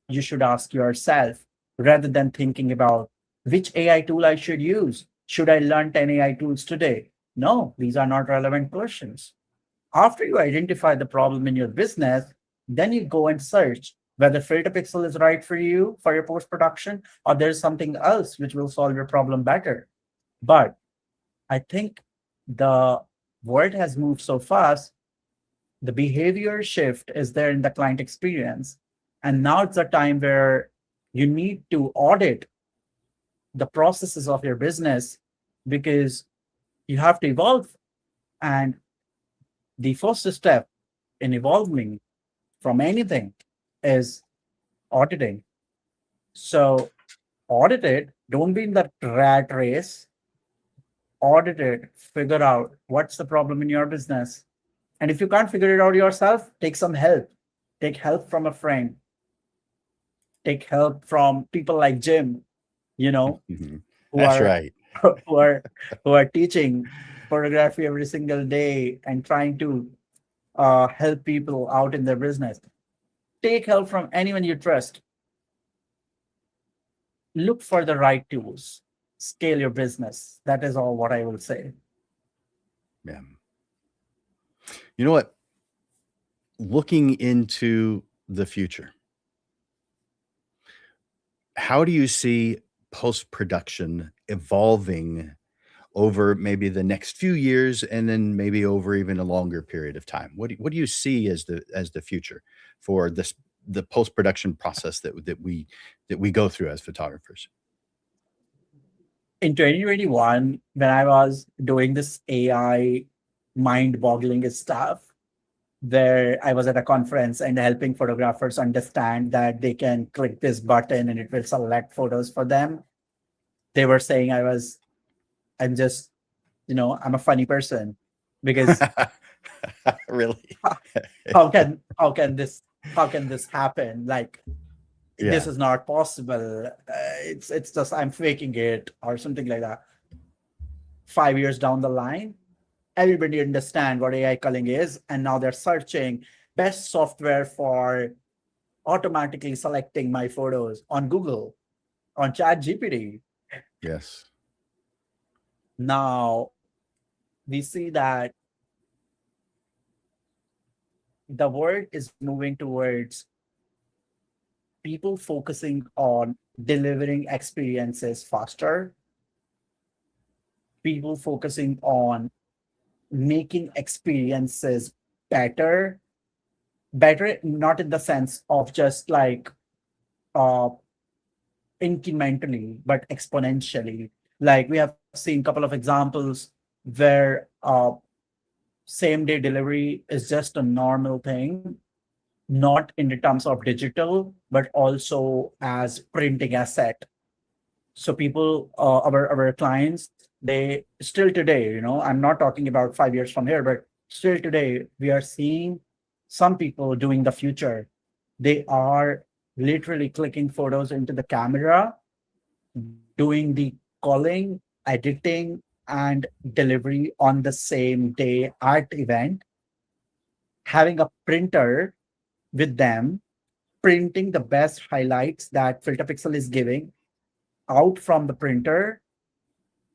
you should ask yourself rather than thinking about which AI tool I should use. Should I learn 10 AI tools today? No, these are not relevant questions. After you identify the problem in your business, then you go and search whether FilterPixel is right for you for your post production or there's something else which will solve your problem better. But I think the world has moved so fast, the behavior shift is there in the client experience. And now it's a time where you need to audit the processes of your business because you have to evolve. And the first step in evolving from anything is auditing. So audit it, don't be in the rat race, audit it, figure out what's the problem in your business. And if you can't figure it out yourself, take some help. Take help from a friend, take help from people like Jim, you know, Mhm. who That's are right. who are who are teaching photography every single day and trying to help people out in their business. Take help from anyone you trust. Look for the right tools. Scale your business. That is all what I will say. Yeah. You know what? Looking into the future, how do you see post production evolving over maybe the next few years and then maybe over even a longer period of time? What do you see as the future for this the post production process that we go through as photographers? In 2021, when I was doing this AI mind boggling stuff, where I was at a conference and helping photographers understand that they can click this button and it will select photos for them. They were saying I'm just, I'm a funny person because Really? how can this happen? Like, this Yeah. is not possible. It's just I'm faking it or something like that. 5 years down the line, everybody understand what AI culling is, and now they're searching best software for automatically selecting my photos on Google, on ChatGPT. Yes. Now we see that the world is moving towards people focusing on delivering experiences faster, people focusing on making experiences better, better not in the sense of just like uh incrementally but exponentially. Like, we have seen a couple of examples where same day delivery is just a normal thing, not in the terms of digital but also as printing asset. So people, our clients, they still today, I'm not talking about 5 years from here, but still today we are seeing some people doing the future. They are literally clicking photos into the camera, doing the calling, editing, and delivery on the same day at event, having a printer with them, printing the best highlights that FilterPixel is giving out from the printer,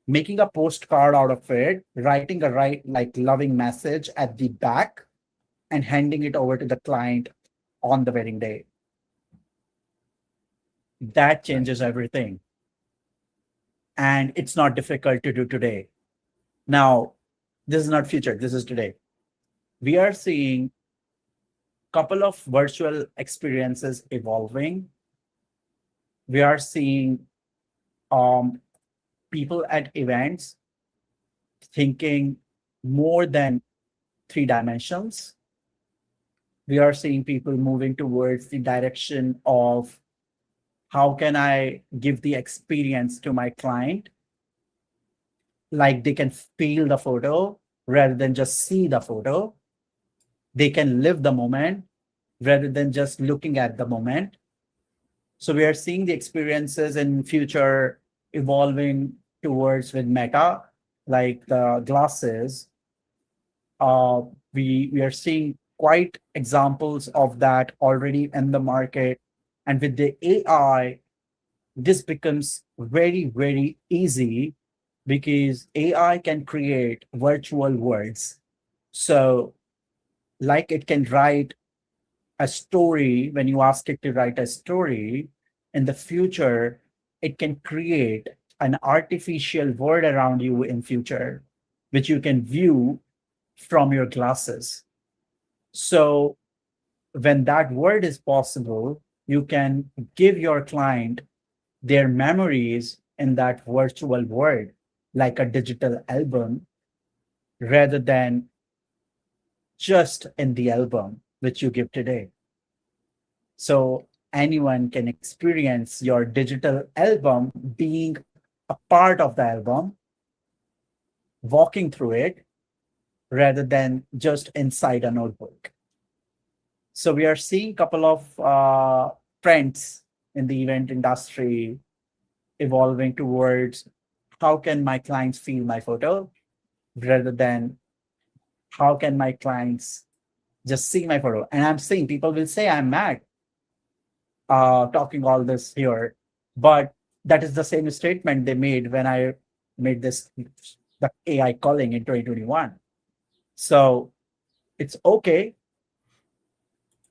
making a postcard out of it, writing a right like loving message at the back, and handing it over to the client on the wedding day. That Right. changes everything. And it's not difficult to do today. Now, this is not future, this is today. We are seeing couple of virtual experiences evolving. We are seeing um, people at events thinking more than three dimensions. We are seeing people moving towards the direction of how can I give the experience to my client, like they can feel the photo rather than just see the photo. They can live the moment rather than just looking at the moment. So we are seeing the experiences in future evolving towards with Meta, like the glasses. Uh, we are seeing quite examples of that already in the market, and with the AI, this becomes very easy because AI can create virtual worlds. So, like it can write a story when you ask it to write a story in the future, it can create an artificial world around you in future, which you can view from your glasses. So when that world is possible, you can give your client their memories in that virtual world, like a digital album, rather than just in the album which you give today. So anyone can experience your digital album being a part of the album, walking through it, rather than just inside a notebook. So we are seeing a couple of trends in the event industry evolving towards how can my clients feel my photo rather than how can my clients just see my photo. And I'm saying people will say I'm mad talking all this here, but that is the same statement they made when I made this the AI calling in 2021. So it's okay.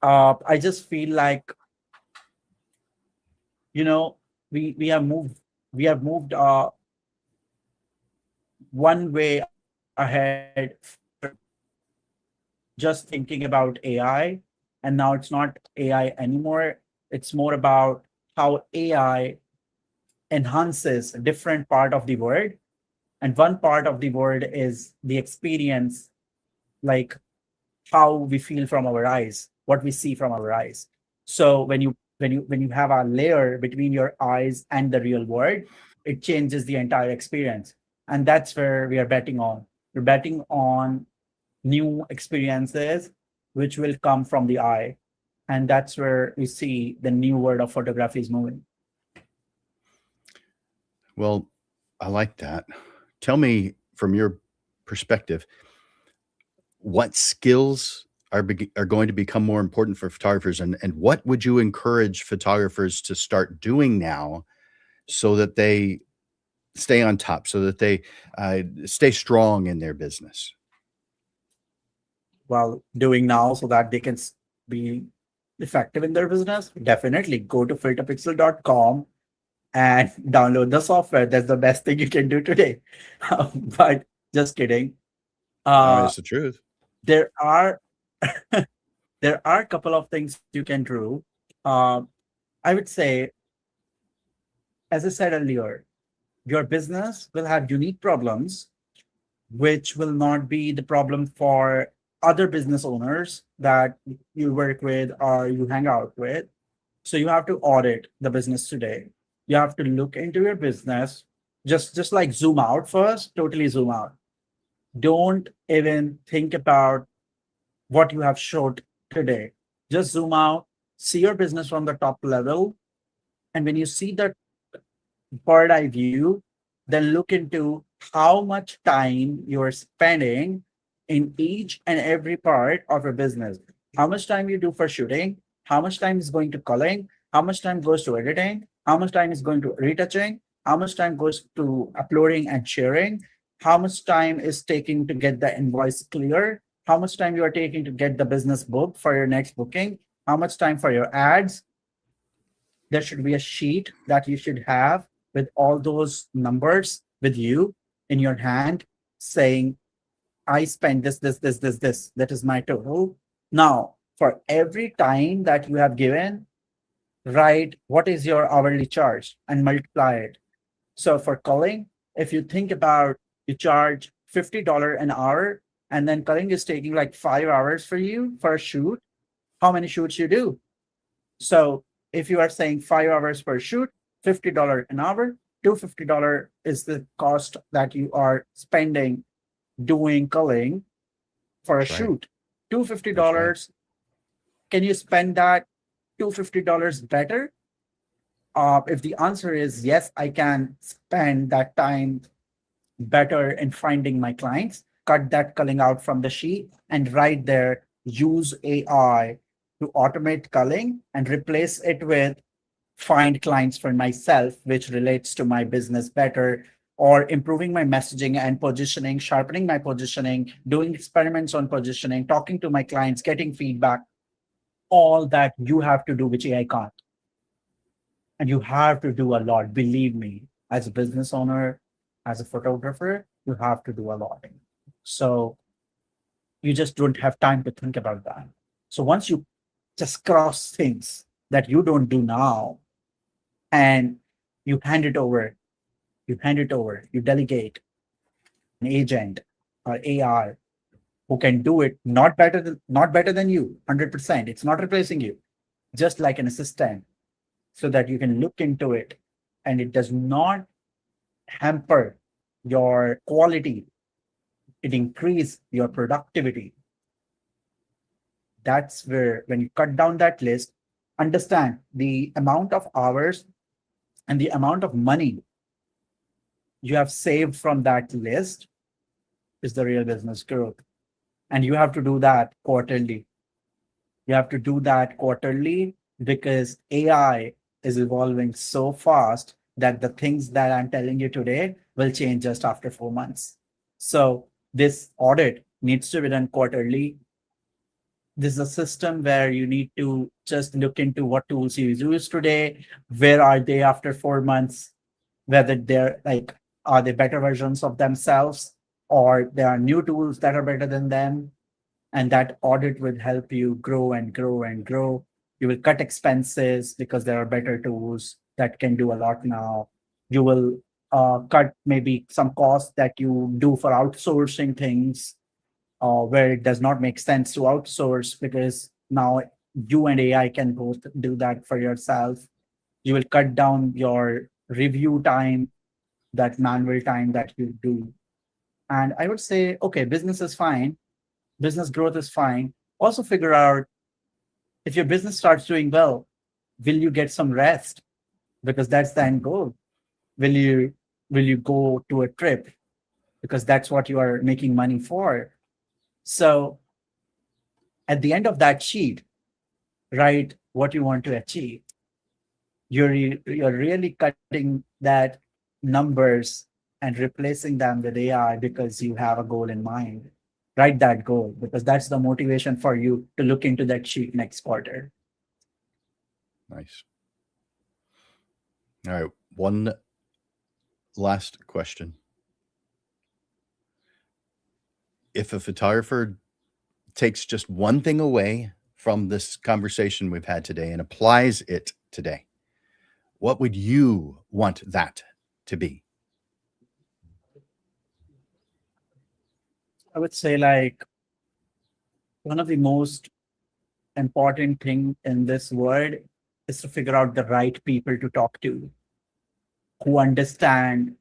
I just feel like you know we have moved one way ahead just thinking about AI, and now it's not AI anymore. It's more about how AI enhances a different part of the world, and one part of the world is the experience, like how we feel from our eyes, what we see from our eyes. So when you have a layer between your eyes and the real world, it changes the entire experience. And that's where we are betting on. We're betting on new experiences which will come from the eye. And that's where we see the new world of photography is moving. Well, I like that. Tell me from your perspective, what skills are going to become more important for photographers, and what would you encourage photographers to start doing now so that they stay on top, so that they stay strong in their business? Well, doing now so that they can be effective in their business, definitely go to filterpixel.com and download the software. That's the best thing you can do today. But just kidding. I mean, Uh, it's the truth. there are there are a couple of things you can do. Uh, I would say, as I said earlier, your business will have unique problems, which will not be the problem for other business owners that you work with or you hang out with. So you have to audit the business today. You have to look into your business, just like zoom out first, totally zoom out. Don't even think about what you have showed today. Just zoom out, see your business from the top level. And when you see that bird eye view, then look into how much time you're spending in each and every part of your business. How much time you do for shooting, how much time is going to culling, how much time goes to editing, how much time is going to retouching, how much time goes to uploading and sharing, how much time is taking to get the invoice clear, how much time you are taking to get the business booked for your next booking, how much time for your ads. There should be a sheet that you should have with all those numbers with you in your hand saying, I spent this. That is my total. Now, for every time that you have given, write what is your hourly charge and multiply it. So for calling, if you think about you charge $50 an hour, and then culling is taking like 5 hours for you for a shoot, how many shoots you do? So if you are saying 5 hours per shoot, $50 an hour, $250 is the cost that you are spending doing culling for a That's right. shoot. That's right. $250, can you spend that $250 better? If the answer is yes, I can spend that time better in finding my clients, cut that culling out from the sheet, and right there, use AI to automate culling and replace it with find clients for myself, which relates to my business better, or improving my messaging and positioning, sharpening my positioning, doing experiments on positioning, talking to my clients, getting feedback, all that you have to do, which AI can't. And you have to do a lot, believe me, as a business owner, as a photographer, you have to do a lot. So you just don't have time to think about that. So once you just cross things that you don't do now and you hand it over, you delegate an agent or AI who can do it not better than you, 100%. It's not replacing you, just like an assistant, so that you can look into it and it does not hamper your quality. It increase your productivity. That's where, when you cut down that list, understand the amount of hours and the amount of money you have saved from that list is the real business growth. And you have to do that quarterly. You have to do that quarterly because AI is evolving so fast that the things that I'm telling you today will change just after 4 months. So this audit needs to be done quarterly. This is a system where you need to just look into what tools you use today, where are they after 4 months, whether they're like, are they better versions of themselves, or there are new tools that are better than them. And that audit will help you grow and grow and grow. You will cut expenses because there are better tools that can do a lot now. You will cut maybe some costs that you do for outsourcing things, where it does not make sense to outsource, because now you and AI can both do that for yourself. You will cut down your review time, that manual time that you do. And I would say, okay, business is fine. Business growth is fine. Also figure out, if your business starts doing well, will you get some rest? Because that's the end goal. Will you go to a trip? Because that's what you are making money for. So at the end of that sheet, write what you want to achieve. You're really cutting that numbers and replacing them with AI because you have a goal in mind. Write that goal, because that's the motivation for you to look into that sheet next quarter. Nice. All right. One last question. If a photographer takes just one thing away from this conversation we've had today and applies it today, what would you want that to be? I would say, like, one of the most important thing in this world is to figure out the right people to talk to, who understand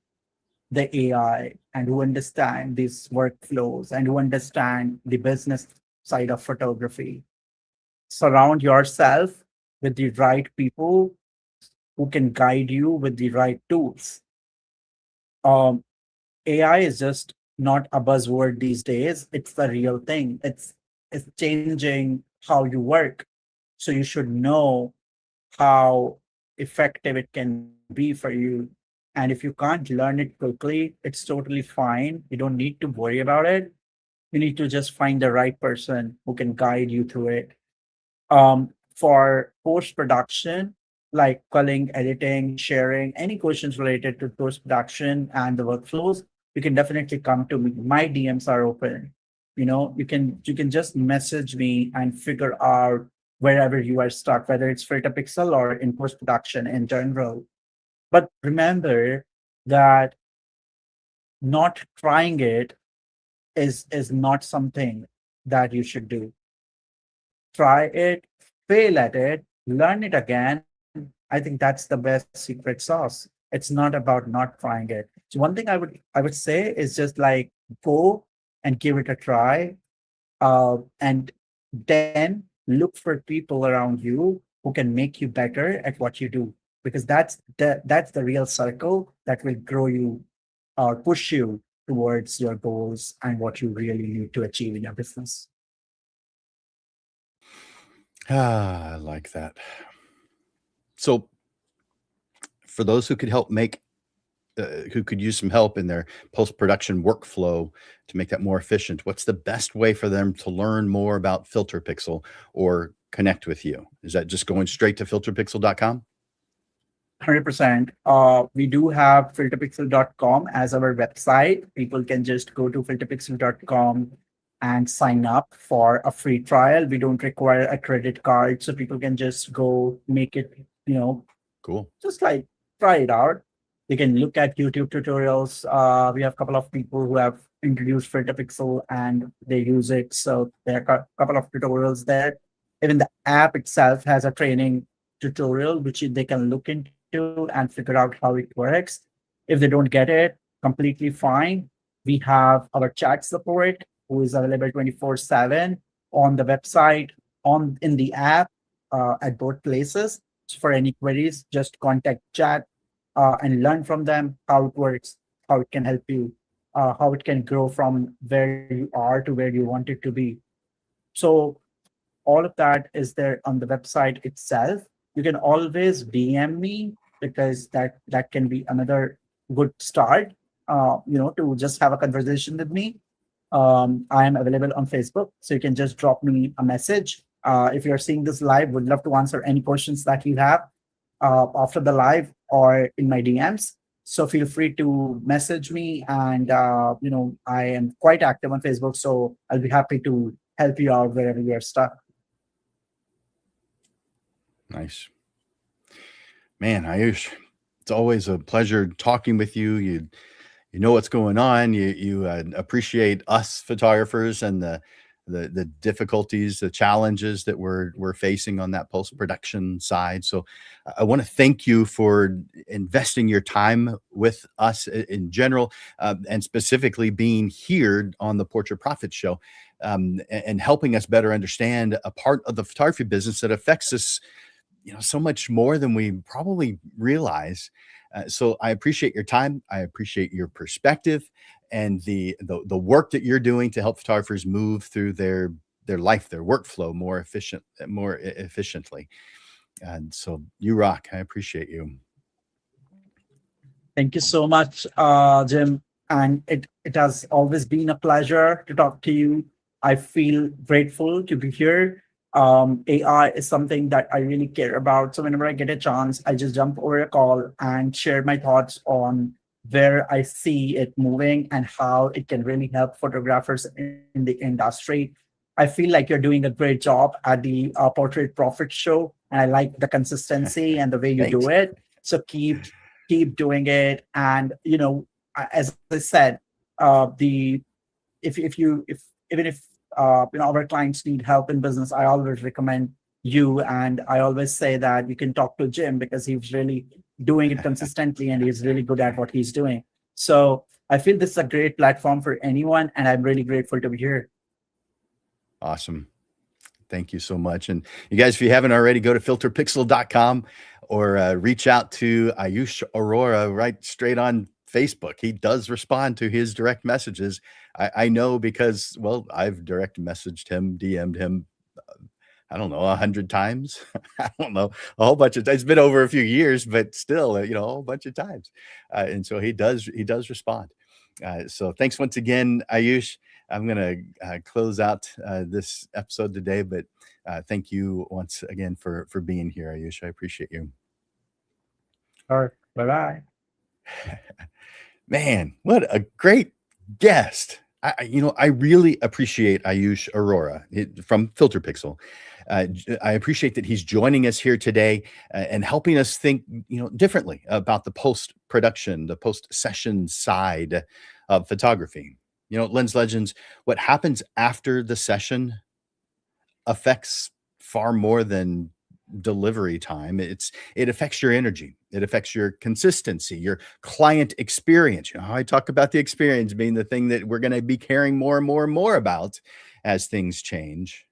the AI and who understand these workflows and who understand the business side of photography. Surround yourself with the right people who can guide you with the right tools. Um, AI is just not a buzzword these days. It's the real thing. It's changing how you work. So you should know how effective it can be for you. And if you can't learn it quickly, it's totally fine. You don't need to worry about it. You need to just find the right person who can guide you through it. For post production, like culling, editing, sharing, any questions related to post production and the workflows, you can definitely come to me. My DMs are open. You can just message me and figure out wherever you are stuck, whether it's FilterPixel or in post production in general. But remember that not trying it is not something that you should do. Try it, fail at it, learn it again. I think that's the best secret sauce. It's not about not trying it. So one thing I would say is just like go and give it a try, and then look for people around you who can make you better at what you do, because that's the real circle that will grow you or push you towards your goals and what you really need to achieve in your business. Ah, I like that. So, for those who could help make who could use some help in their post-production workflow to make that more efficient, what's the best way for them to learn more about FilterPixel or connect with you? Is that just going straight to filterpixel.com? 100%. We do have filterpixel.com as our website. People can just go to filterpixel.com and sign up for a free trial. We don't require a credit card, so people can just go make it, you know, Cool. just like try it out. You can look at YouTube tutorials. We have a couple of people who have introduced FilterPixel and they use it. So there are a couple of tutorials there. Even the app itself has a training tutorial which they can look into and figure out how it works. If they don't get it, completely fine. We have our chat support who is available 24/7 on the website, on in the app, at both places. So for any queries, just contact chat and learn from them how it works, how it can help you, how it can grow from where you are to where you want it to be. So all of that is there on the website itself. You can always DM me because that can be another good start. To just have a conversation with me. I am available on Facebook, so you can just drop me a message. If you're seeing this live, would love to answer any questions that you have after the live or in my DMs. So feel free to message me, and I am quite active on Facebook, so I'll be happy to help you out wherever you're stuck. Nice. Man, Ayush, it's always a pleasure talking with you. You know what's going on. You appreciate us photographers and the difficulties, the challenges that we're facing on that post-production side. So I want to thank you for investing your time with us in general, and specifically being here on the Portrait Profit Show, and helping us better understand a part of the photography business that affects us, so much more than we probably realize. So I appreciate your time. I appreciate your perspective and the work that you're doing to help photographers move through their life, their workflow more efficiently. And so you rock. I appreciate you. Thank you so much, Jim. And it has always been a pleasure to talk to you. I feel grateful to be here. AI is something that I really care about. So whenever I get a chance, I just jump over a call and share my thoughts on where I see it moving and how it can really help photographers in the industry. I feel like you're doing a great job at the Portrait Profit Show, and I like the consistency and the way you do Thanks. it. So keep doing it. And as I said, the if even if our clients need help in business, I always recommend you, and I always say that you can talk to Jim because he's really doing it consistently and he's really good at what he's doing. So I feel this is a great platform for anyone, and I'm really grateful to be here. Awesome. Thank you so much. And you guys, if you haven't already, go to filterpixel.com or reach out to Aayush Arora right straight on Facebook. He does respond to his direct messages. I know because, well, I've direct messaged him, DM'd him, I don't know, 100 times. I don't know, a whole bunch of times. It's been over a few years, but still, a whole bunch of times. And so he does respond. So thanks once again, Aayush. I'm going to close out this episode today, but thank you once again for being here, Aayush. I appreciate you. All right. Bye-bye. Man, what a great guest. I really appreciate Aayush Arora from FilterPixel. I appreciate that he's joining us here today and helping us think, differently about the post-production, the post-session side of photography. Lens Legends, what happens after the session affects far more than delivery time. It affects your energy. It affects your consistency, your client experience. How I talk about the experience being the thing that we're going to be caring more and more and more about as things change.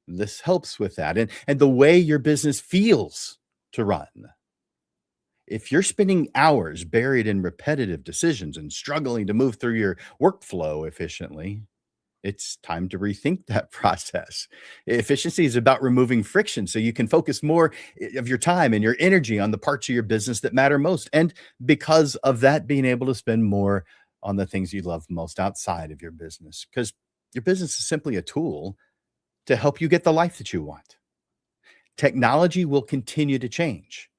This helps with that. And the way your business feels to run. If you're spending hours buried in repetitive decisions and struggling to move through your workflow efficiently, it's time to rethink that process. Efficiency is about removing friction so you can focus more of your time and your energy on the parts of your business that matter most. And because of that, being able to spend more on the things you love most outside of your business, because your business is simply a tool to help you get the life that you want. Technology will continue to change,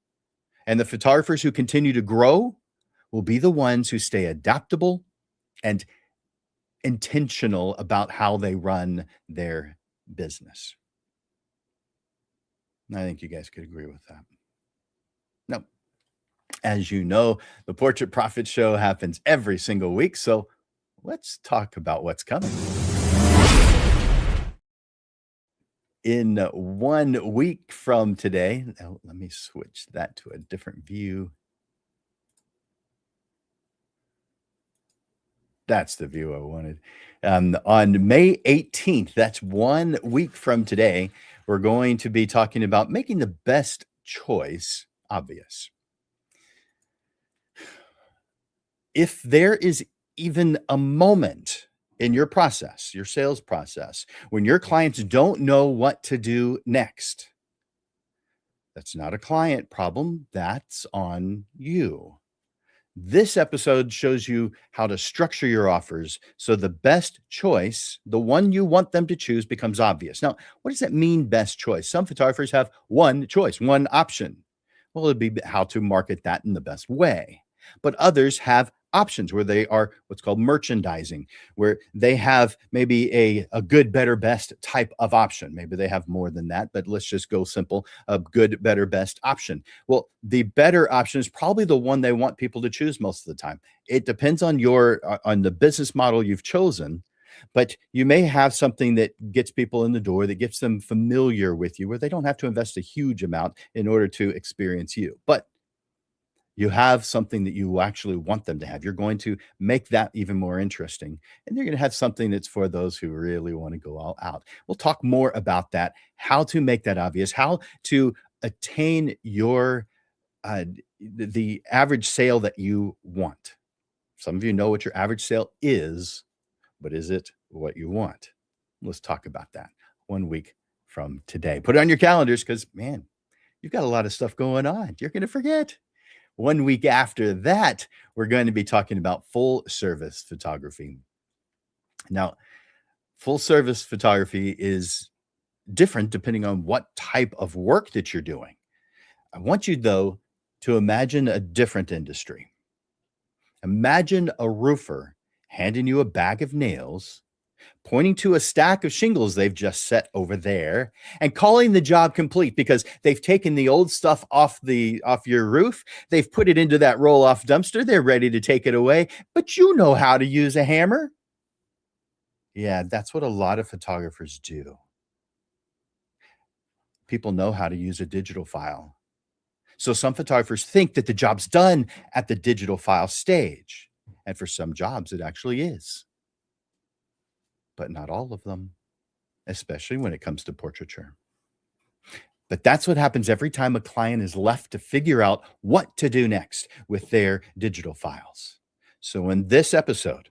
and the photographers who continue to grow will be the ones who stay adaptable and intentional about how they run their business. I think you guys could agree with that. Now, as you know, the Portrait Profit Show happens every single week, so let's talk about what's coming. In 1 week from today, let me switch that to a different view. That's the view I wanted. On May 18th, that's 1 week from today, we're going to be talking about making the best choice obvious. If there is even a moment in your process, your sales process, when your clients don't know what to do next, that's not a client problem. That's on you. This episode shows you how to structure your offers so the best choice, the one you want them to choose, becomes obvious. Now, what does that mean, best choice? Some photographers have one choice, one option. Well, it'd be how to market that in the best way. But others have options where they are what's called merchandising, where they have maybe a good, better, best type of option. Maybe they have more than that, but let's just go simple, a good, better, best option. Well, the better option is probably the one they want people to choose most of the time. It depends on on the business model you've chosen, but you may have something that gets people in the door, that gets them familiar with you, where they don't have to invest a huge amount in order to experience you. But you have something that you actually want them to have. You're going to make that even more interesting. And you're going to have something that's for those who really want to go all out. We'll talk more about that, how to make that obvious, how to attain your the average sale that you want. Some of you know what your average sale is, but is it what you want? Let's talk about that 1 week from today. Put it on your calendars because, man, you've got a lot of stuff going on. You're going to forget. 1 week after that, we're going to be talking about full service photography. Now, full service photography is different depending on what type of work that you're doing. I want you, though, to imagine a different industry. Imagine a roofer handing you a bag of nails, pointing to a stack of shingles they've just set over there, and calling the job complete because they've taken the old stuff off your roof. They've put it into that roll-off dumpster. They're ready to take it away, but you know how to use a hammer. Yeah, that's what a lot of photographers do. People know how to use a digital file. So some photographers think that the job's done at the digital file stage. And for some jobs, it actually is. But not all of them, especially when it comes to portraiture. But that's what happens every time a client is left to figure out what to do next with their digital files. So in this episode,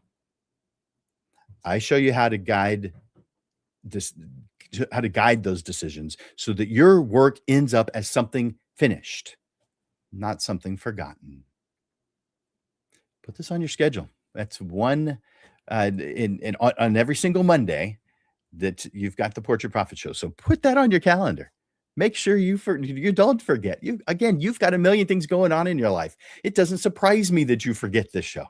I show you how to guide those decisions so that your work ends up as something finished, not something forgotten. Put this on your schedule. That's one on every single Monday that you've got the Portrait Profit Show. So put that on your calendar. Make sure you don't forget. You've got a million things going on in your life. It doesn't surprise me that you forget this show,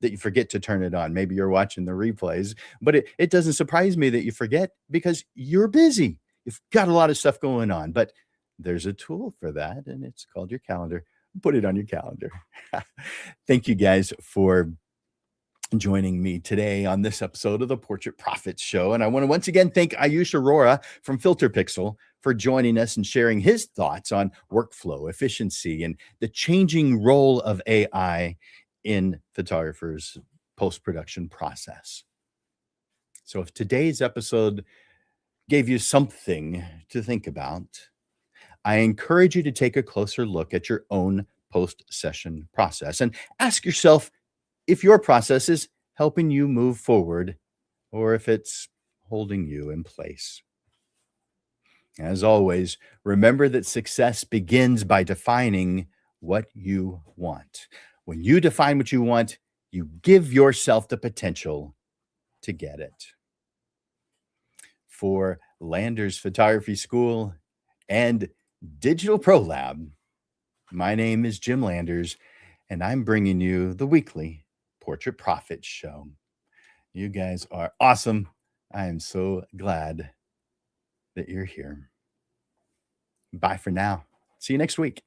that you forget to turn it on. Maybe you're watching the replays, but it doesn't surprise me that you forget because you're busy. You've got a lot of stuff going on, but there's a tool for that, and it's called your calendar. Put it on your calendar. Thank you guys for joining me today on this episode of the Portrait Profits Show. And I want to once again thank Aayush Arora from FilterPixel for joining us and sharing his thoughts on workflow, efficiency, and the changing role of AI in photographers' post-production process. So if today's episode gave you something to think about, I encourage you to take a closer look at your own post-session process and ask yourself if your process is helping you move forward or if it's holding you in place. As always, remember that success begins by defining what you want. When you define what you want, you give yourself the potential to get it. For Landers Photography School and Digital Pro Lab, my name is Jim Landers, and I'm bringing you the weekly Portrait Profits Show. You guys are awesome. I am so glad that you're here. Bye for now. See you next week.